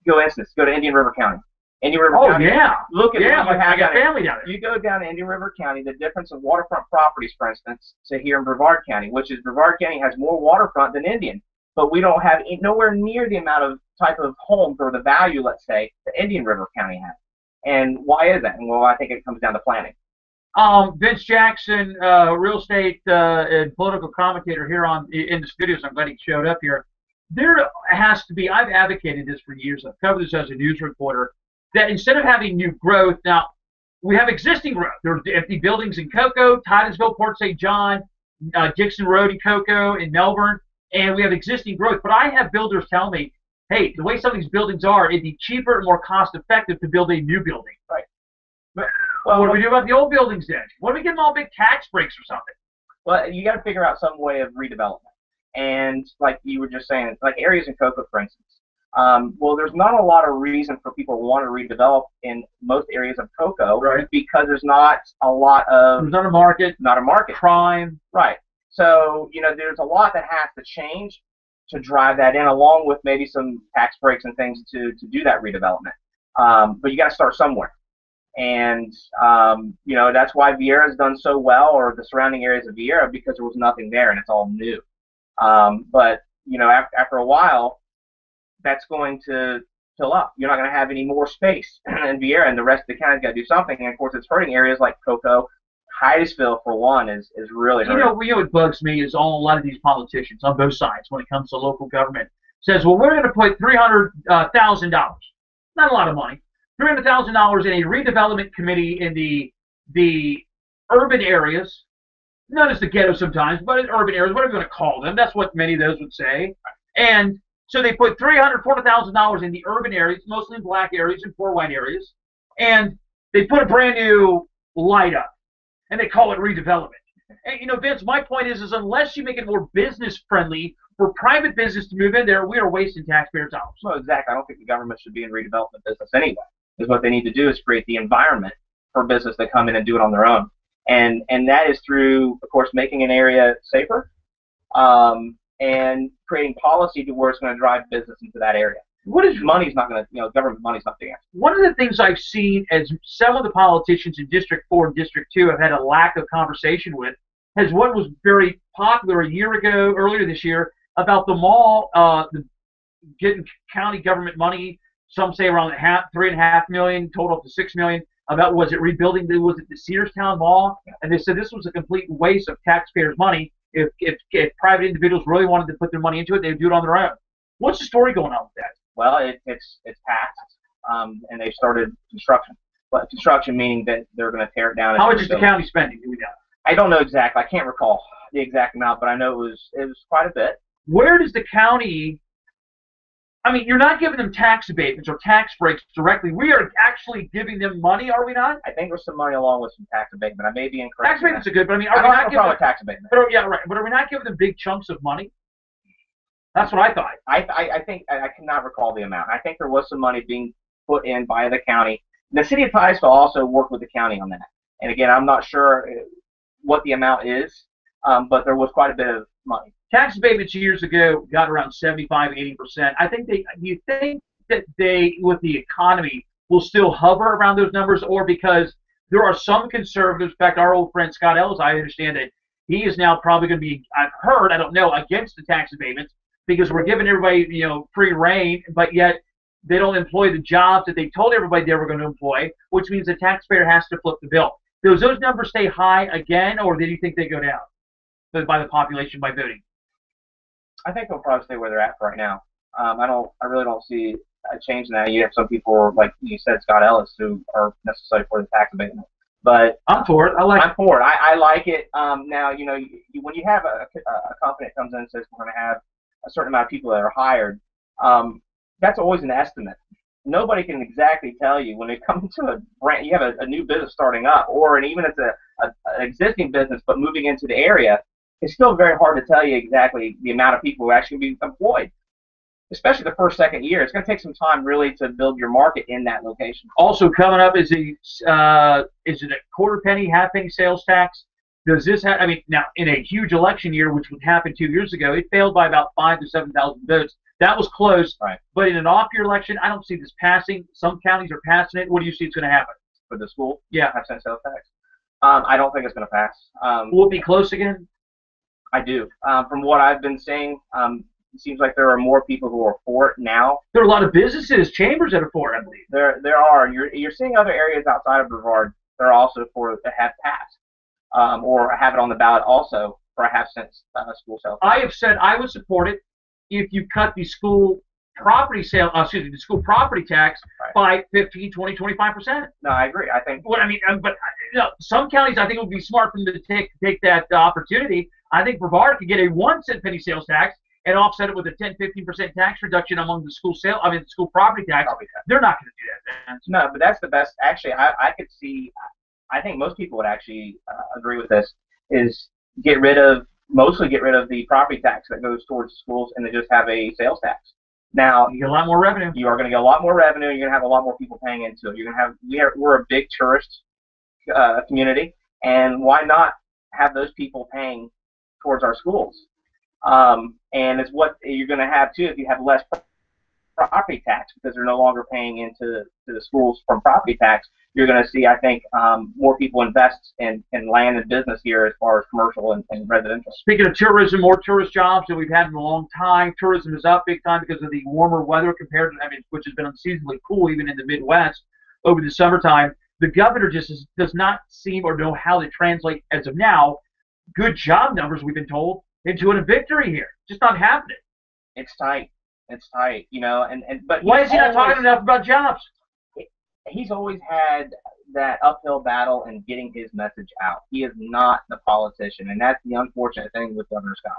go to Indian River County. Indian River County. Yeah. Look at I got family down there. You go down to Indian River County, the difference of waterfront properties, for instance, to here in Brevard County, which is Brevard County has more waterfront than Indian, but we don't have nowhere near the amount of type of homes or the value, let's say, that Indian River County has. And why is that? And well, I think it comes down to planning. Vince Jackson, real estate and political commentator here in the studios. I'm glad he showed up here. There has to be, I've advocated this for years. I've covered this as a news reporter, that instead of having new growth, now we have existing growth. There are empty buildings in Cocoa, Titusville, Port St. John, Dixon Road in Cocoa, in Melbourne, and we have existing growth. But I have builders tell me, hey, the way some of these buildings are, it'd be cheaper and more cost-effective to build a new building. Right. But what do we do about the old buildings then? What do we give them all big tax breaks or something? Well, you got to figure out some way of redevelopment. And like you were just saying, like areas in Cocoa, for instance. Well, there's not a lot of reason for people to want to redevelop in most areas of Cocoa, right? Because there's not a lot of... There's not a market. Not a market. Crime. Right. So, there's a lot that has to change to drive that in, along with maybe some tax breaks and things to do that redevelopment. But you got to start somewhere. And, that's why Viera's done so well, or the surrounding areas of Viera, because there was nothing there and it's all new. But, after a while, that's going to fill up. You're not going to have any more space in Viera, and the rest of the county's got to do something. And, of course, it's hurting areas like Cocoa. Titusville, for one, is really hurting. What bugs me is a lot of these politicians on both sides when it comes to local government says, well, we're going to put $300,000, not a lot of money, $300,000 in a redevelopment committee in the urban areas, known as the ghetto sometimes, but in urban areas, whatever you want to call them. That's what many of those would say. And so they put $340,000 in the urban areas, mostly in black areas and poor white areas, and they put a brand new light up, and they call it redevelopment. And, Vince, my point is unless you make it more business friendly for private business to move in there, we are wasting taxpayer dollars. Well, exactly. I don't think the government should be in redevelopment business anyway. Because what they need to do is create the environment for business to come in and do it on their own. And that is through, of course, making an area safer, and creating policy to where it's going to drive business into that area. Money's not going to, government money's not the answer. One of the things I've seen as some of the politicians in District 4 and District 2 have had a lack of conversation with is what was very popular a year ago, earlier this year, about the mall getting county government money. Some say around $3.5 million, total up to $6 million. About rebuilding? Was it the Searstown Mall? And they said this was a complete waste of taxpayers' money. If private individuals really wanted to put their money into it, they would do it on their own. What's the story going on with that? Well, it's passed, and they've started construction. But construction meaning that they're going to tear it down. How much is the county spending? Do we know? I don't know exactly. I can't recall the exact amount, but I know it was quite a bit. Where does the county? I mean, you're not giving them tax abatements or tax breaks directly. We are actually giving them money, are we not? I think there's some money along with some tax abatement. I may be incorrect. Tax abatements are good, but I mean, I are we don't have not a giving problem them with tax abatement. But, yeah, right. But are we not giving them big chunks of money? That's what I thought. I think I cannot recall the amount. I think there was some money being put in by the county. The city of Titusville also worked with the county on that. And again, I'm not sure what the amount is, but there was quite a bit of money. Tax abatements years ago got around 75, 80%. I think do you think that they, with the economy, will still hover around those numbers, or because there are some conservatives, in fact, our old friend Scott Ellis, I understand that he is now probably going to be, I've heard, I don't know, against the tax abatements because we're giving everybody, free reign, but yet they don't employ the jobs that they told everybody they were going to employ, which means the taxpayer has to flip the bill. Does those numbers stay high again, or do you think they go down by the population by voting? I think they'll probably stay where they're at for right now. I really don't see a change in that. You have some people, like you said, Scott Ellis, who are necessarily for the tax abatement. But I'm for it. I'm for it. I like it. Now, when you have a company that comes in and says we're going to have a certain amount of people that are hired, that's always an estimate. Nobody can exactly tell you when it comes to a brand. You have a new business starting up, or even it's an existing business but moving into the area. It's still very hard to tell you exactly the amount of people who are actually be employed, especially the first, second year. It's going to take some time really to build your market in that location. Also coming up is it a quarter penny, half penny sales tax? Does this have? I mean, now in a huge election year, which would happen 2 years ago, it failed by about 5,000 to 7,000 votes. That was close. Right. But in an off-year election, I don't see this passing. Some counties are passing it. What do you see is going to happen For the school, Yeah. 5% sales tax. I don't think it's going to pass. Will it be close again? I do. From what I've been seeing, it seems like there are more people who are for it now. There are a lot of businesses, chambers that are for it, I believe. There are. You're seeing other areas outside of Brevard that are also for that have passed, or have it on the ballot also for a half-cent school sales tax. I have said I would support it if you cut the school property the school property tax by 15, 20, 25%. No, I agree. I think. What I mean, but some counties I think it would be smart for them to take that opportunity. I think Brevard could get a 1 cent penny sales tax and offset it with a 10, 15% tax reduction among the school the school property tax. They're not going to do that, man. No, but that's the best. Actually, I could see. I think most people would actually agree with this. Is mostly get rid of the property tax that goes towards schools, and then just have a sales tax. Now you get a lot more revenue. You are going to get a lot more revenue. You're going to have a lot more people paying into it. You're going to have. We're a big tourist community, and why not have those people paying towards our schools? And it's what you're going to have too if you have less property tax, because they're no longer paying into the schools from property tax. You're going to see, I think, more people invest in land and business here as far as commercial and residential. Speaking of tourism, more tourist jobs than we've had in a long time. Tourism is up big time because of the warmer weather compared to, which has been unseasonably cool even in the Midwest over the summertime. The governor just does not seem or know how to translate, as of now, good job numbers, we've been told, into a victory here. Just not happening. It's tight. It's tight, but why is he not talking enough about jobs? He's always had that uphill battle in getting his message out. He is not the politician, and that's the unfortunate thing with Governor Scott.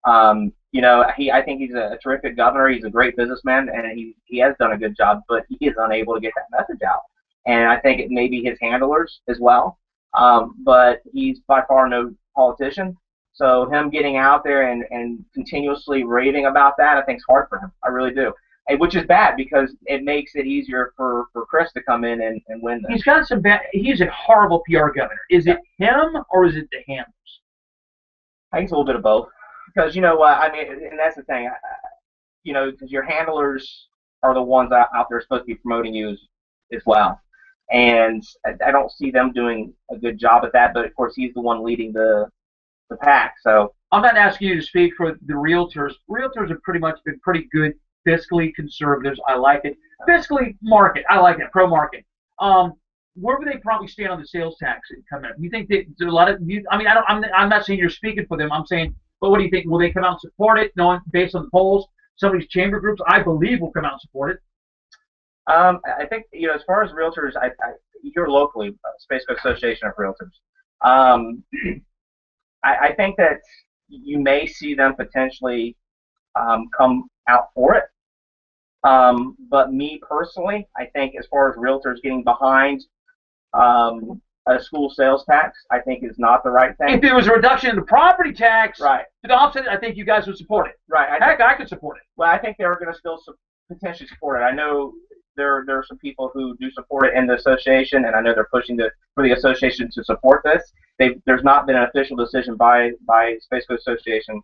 I think he's a terrific governor. He's a great businessman, and he has done a good job, but he is unable to get that message out. And I think it may be his handlers as well. But he's by far no politician. So him getting out there and continuously raving about that, I think is hard for him. I really do. And which is bad because it makes it easier for Chris to come in and win this. He's got some bad. He's a horrible PR governor. Is it him or is it the handlers? I think it's a little bit of both. Because and that's the thing. Because your handlers are the ones out there supposed to be promoting you as well. And I don't see them doing a good job at that. But of course, he's the one leading the pack. So I'm not asking you to speak for the realtors. Realtors have pretty much been pretty good. Fiscally conservatives, I like it. Fiscally market, I like it. Pro market. Where would they probably stand on the sales tax coming up? You think that there's a lot of? I'm not saying you're speaking for them. I'm saying, but what do you think? Will they come out and support it, knowing based on the polls? some of these chamber groups, I believe, will come out and support it. I think, as far as realtors, here locally, Space Coast Association of Realtors, I think that you may see them potentially come out for it. But me personally, I think as far as realtors getting behind a school sales tax, I think is not the right thing. If there was a reduction in the property tax, Right. to the opposite, I think you guys would support it. Right. Heck, I could support it. Well, I think they're going to still potentially support it. I know there are some people who do support it in the association, and I know they're pushing for the association to support this. There's not been an official decision by Space Coast Association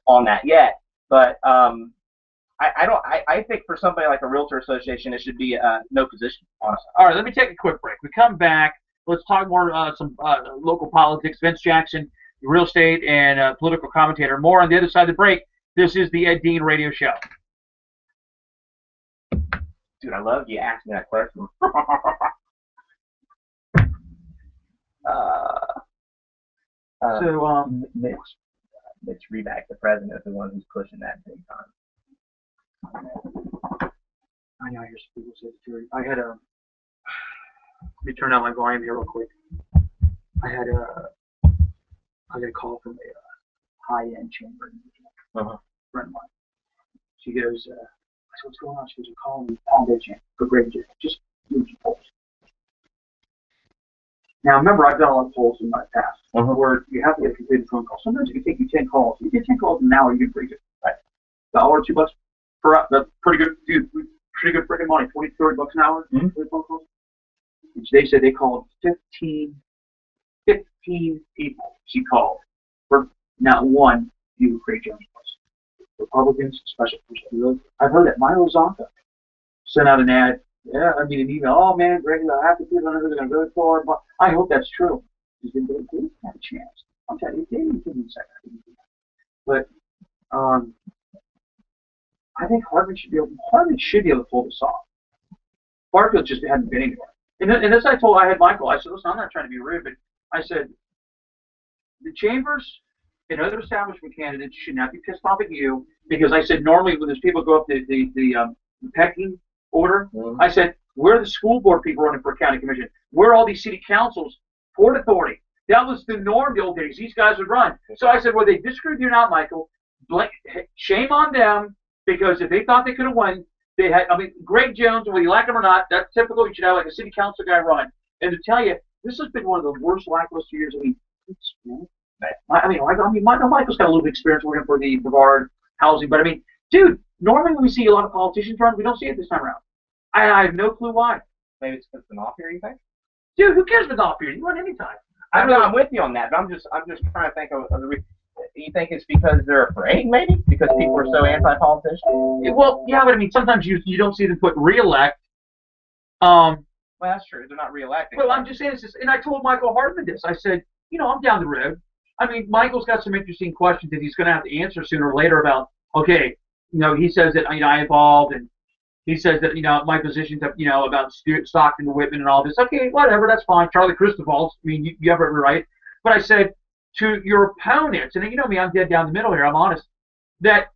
on that yet. But I think for somebody like a realtor association, it should be no position, honestly. All right, let me take a quick break. We come back. Let's talk more some local politics. Vince Jackson, real estate and political commentator. More on the other side of the break. This is the Ed Dean Radio Show. Dude, I love you asking that question. Mitch Reback, the president, is the one who's pushing that big time. I know I hear some people say it too. Let me turn out my volume here real quick. I got a call from a high-end chamber friend of mine. She goes, I said, what's going on? She goes, I'm calling the Palm Bay chamber for Greg J. Just move your polls. Now, remember, I've done a lot of polls in my past where you have to get a completed phone call. Sometimes it can take you 10 calls. You get 10 calls in an hour, you get pretty good. Right? $1 or $2 per hour, that's pretty good, dude. Pretty good freaking money. 20, 30 bucks an hour for phone calls. And they said they called 15 people. She called for not one view of Craig Jones was. Republicans, special person. I've heard that Milo Zonta sent out an ad. Yeah, I mean an email. Oh man, Greg, I have to do it. I don't know who they're going to vote for. But I hope that's true. Because then they didn't have a chance. I'm telling you, they didn't give me a second. But I think Hardman should be able to pull this off. Barfield just hadn't been anywhere. And as I had Michael, I said, listen, I'm not trying to be rude, but I said, the chambers and other establishment candidates should not be pissed off at you, because I said normally when those people go up the pecking order, I said, we're the school board people running for a county commission. We're all these city councils, Port Authority. That was the norm the old days. These guys would run. So I said, well, they disagree with you or not, Michael, shame on them, because if they thought they could have won, they had. I mean, Greg Jones, whether you like him or not, that's typical. You should have like a city council guy run. And to tell you, this has been one of the worst lackluster years. Michael's got a little bit of experience working for the Brevard Housing, but I mean, dude, normally when we see a lot of politicians run, we don't see it this time around. I have no clue why. Maybe it's because it's an off year, you think? Dude, who cares if it's off year? You run anytime. I'm with you on that, but I'm just trying to think of the reason. You think it's because they're afraid, maybe? Because people are so anti-politician? Well, yeah, but I mean, sometimes you don't see them put re-elect. Well, that's true. They're not re-electing. Well, I'm just saying this, and I told Michael Hardman this. I said, I'm down the road. I mean, Michael's got some interesting questions that he's going to have to answer sooner or later about, okay, he says that, I involved, and he says that, my position, about Stockton and Whitman and all this. Okay, whatever, that's fine. Charlie Cristobal, I mean, you have every right. But I said, to your opponents, and you know me, I'm dead down the middle here, I'm honest, that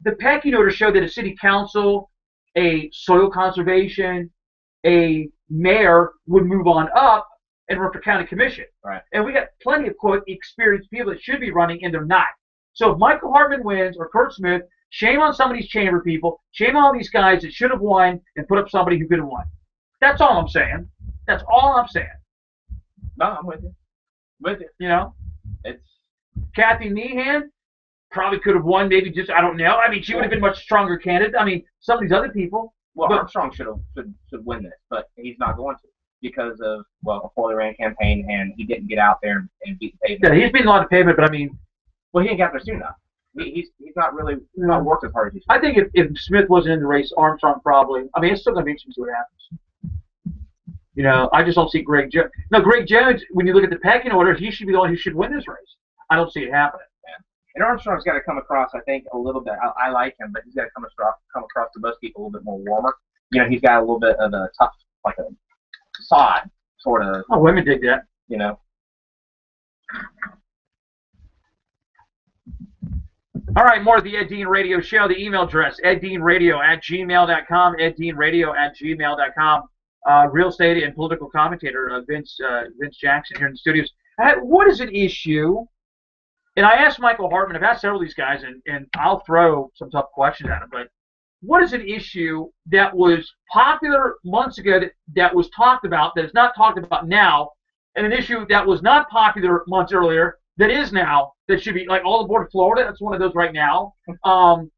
the pecking order showed that a city council, a soil conservation, a mayor would move on up and run for county commission. Right. And we got plenty of, quote, experienced people that should be running, and they're not. So if Michael Hardman wins, or Kurt Smith, shame on some of these chamber people, shame on all these guys that should have won and put up somebody who could have won. That's all I'm saying. That's all I'm saying. No, I'm with you. It's Kathy Meehan probably could have won, maybe just, I don't know. I mean, she would have been a much stronger candidate. I mean, some of these other people. Well, Armstrong should win this, but he's not going to because of, a poorly ran campaign, and he didn't get out there and beat the pavement. Yeah, he's beaten a lot of pavement, but I mean. Well, he didn't get there soon enough. He's not really not worked as hard as he should. I think if Smith wasn't in the race, Armstrong probably. I mean, it's still going to be interesting to see what happens. I just don't see Greg Jones. No, Greg Jones, when you look at the pecking order, he should be the one who should win this race. I don't see it happening. Yeah. And Armstrong's got to come across, I think, a little bit. I like him, but he's got to come across to most people a little bit more warmer. He's got a little bit of a tough, like a sod sort of. Oh, women dig that. All right, more of the Ed Dean Radio Show. The email address, eddeanradio@gmail.com, eddeanradio@gmail.com. Real estate and political commentator Vince Jackson here in the studios. What is an issue? And I asked Michael Hartman, I've asked several of these guys, and I'll throw some tough questions at him, but what is an issue that was popular months ago that was talked about, that is not talked about now, and an issue that was not popular months earlier that is now, that should be, like all the board of Florida, that's one of those right now. But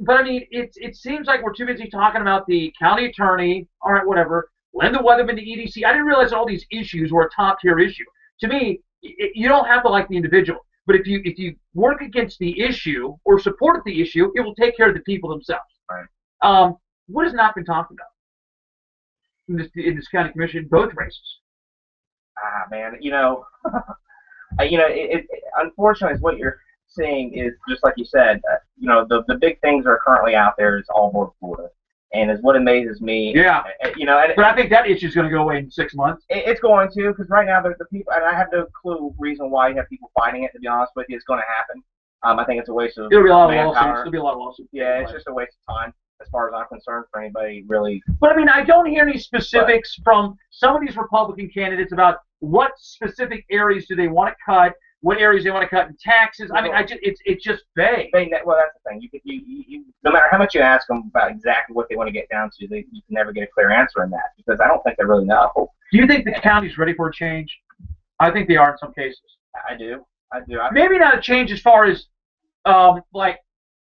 I mean, it seems like we're too busy talking about the county attorney, all right, whatever, Linda Weatherman, the EDC. I didn't realize all these issues were a top tier issue. To me, you don't have to like the individual, but if you work against the issue or support the issue, it will take care of the people themselves. Right. What has not been talked about in this county commission, both races? Man, it unfortunately, what you're seeing is just like you said. The big things that are currently out there is all over Florida, and is what amazes me. Yeah. But I think that issue is going to go away in 6 months. It's going to, because right now the people, and I have no clue reason why you have people fighting it. To be honest with you, it's going to happen. I think it's a waste of It'll be a lot of manpower. lawsuits. There'll be a lot of lawsuits. Yeah, it's just a waste of time, as far as I'm concerned, for anybody really. But I mean, I don't hear any specifics from some of these Republican candidates about what specific areas do they want to cut, what areas they want to cut in taxes. I mean, it's just vague. Well, that's the thing. You no matter how much you ask them about exactly what they want to get down to, you can never get a clear answer in that, because I don't think they really know. Do you think the county's ready for a change? I think they are in some cases. I do. Maybe not a change as far as like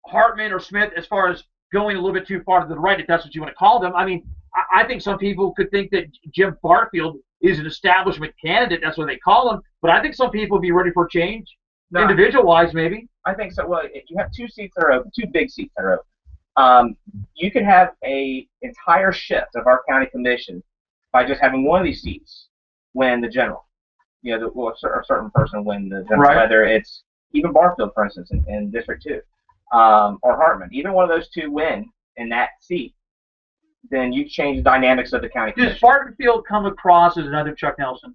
Hartman or Smith, as far as going a little bit too far to the right, if that's what you want to call them. I mean, I think some people could think that Jim Barfield is an establishment candidate. That's what they call him. But I think some people would be ready for a change, individual-wise, maybe. I think so. Well, if you have 2 seats that are open, 2 big seats that are open, you could have a entire shift of our county commission by just having one of these seats win the general. A certain person win the general, right. Whether it's even Barfield, for instance, in District 2, or Hartman. Even one of those 2 win in that seat, then you change the dynamics of the county commission. Does Barfield come across as another Chuck Nelson?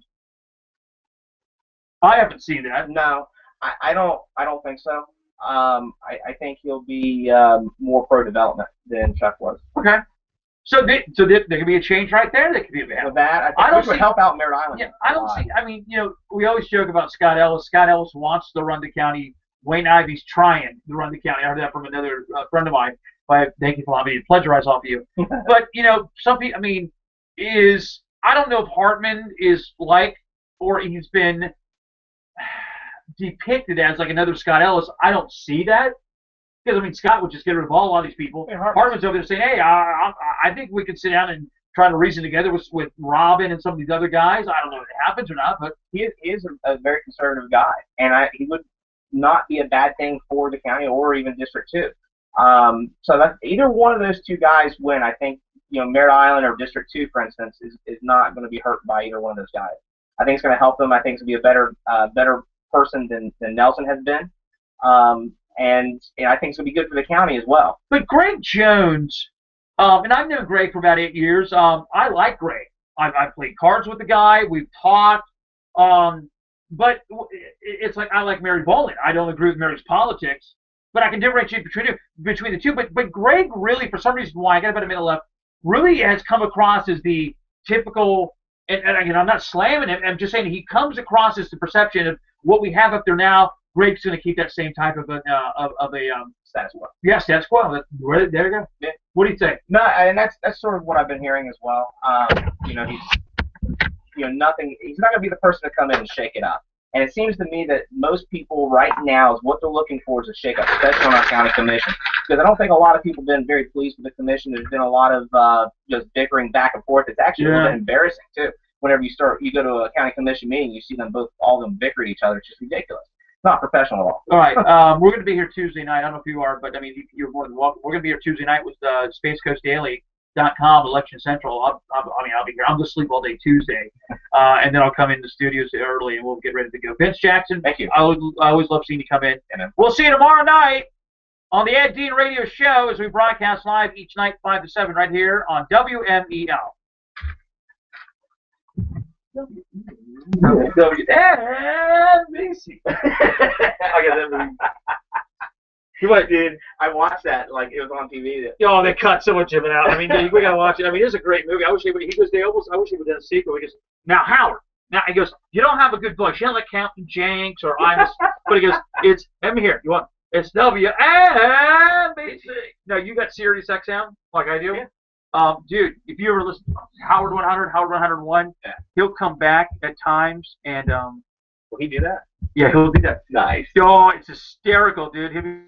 I haven't seen that. No, I don't think so. I think he'll be more pro-development than Chuck was. Okay. So there could be a change right there. That could be a bad. With that, I think would help out Merritt Island. Yeah, I don't see. I mean, we always joke about Scott Ellis. Scott Ellis wants to run the county. Wayne Ivy's trying to run the county. I heard that from another friend of mine. Thank you for allowing me to plagiarize off of you. But some people. I mean, I don't know if Hartman is like, or he's been depicted as like another Scott Ellis. I don't see that. Because, I mean, Scott would just get rid of a lot of these people. Yeah, Hartman's over there saying, hey, I think we could sit down and try to reason together with Robin and some of these other guys. I don't know if it happens or not, but he is a very conservative guy. And he would not be a bad thing for the county or even District 2. So that's either one of those 2 guys win. I think, Merritt Island or District 2, for instance, is not going to be hurt by either one of those guys. I think it's going to help them. I think it's going to be a better person than Nelson has been. And I think it's going to be good for the county as well. But Greg Jones, and I've known Greg for about 8 years. I like Greg. I've played cards with the guy. We've talked. But it's like I like Mary Bolin. I don't agree with Mary's politics, but I can differentiate between the 2. But Greg really, for some reason, why I got about a minute left, really has come across as the typical. And again, I'm not slamming him. I'm just saying he comes across as the perception of what we have up there now. Greg's going to keep that same type of a status quo. Yeah, status quo. There you go. Yeah. What do you think? No, and that's sort of what I've been hearing as well. He's nothing. He's not going to be the person to come in and shake it up. And it seems to me that most people right now is what they're looking for is a shake up, especially on our county commission. Because I don't think a lot of people have been very pleased with the commission. There's been a lot of just bickering back and forth. It's actually a little bit embarrassing too. Whenever you go to a county commission meeting, you see all of them bicker at each other. It's just ridiculous. Not professional at all. All right, we're going to be here Tuesday night. I don't know if you are, but I mean, you're more than welcome. We're going to be here Tuesday night with SpaceCoastDaily.com, Election Central. I'll be here. I'm going to sleep all day Tuesday, and then I'll come in the studios early, and we'll get ready to go. Vince Jackson, thank you. I always love seeing you come in. We'll see you tomorrow night on the Ed Dean Radio Show as we broadcast live each night 5 to 7 right here on WMEL. WNBC. Dude, I watched that like it was on TV. Oh, they cut so much of it out. I mean, we gotta watch it. I mean, it's a great movie. I wish he goes. I wish he would have done a sequel. He goes, now Howard. Now he goes, you don't have a good voice. You don't like Captain Jenks or Imus. But he goes, let me hear. You want? It's WNBC. No, you got Sirius XM like I do. Yeah. Dude, if you ever listen to Howard 100, Howard 101, he'll come back at times and Will he do that? yeah, he'll do that. Nice. Oh, it's hysterical, dude. He'll be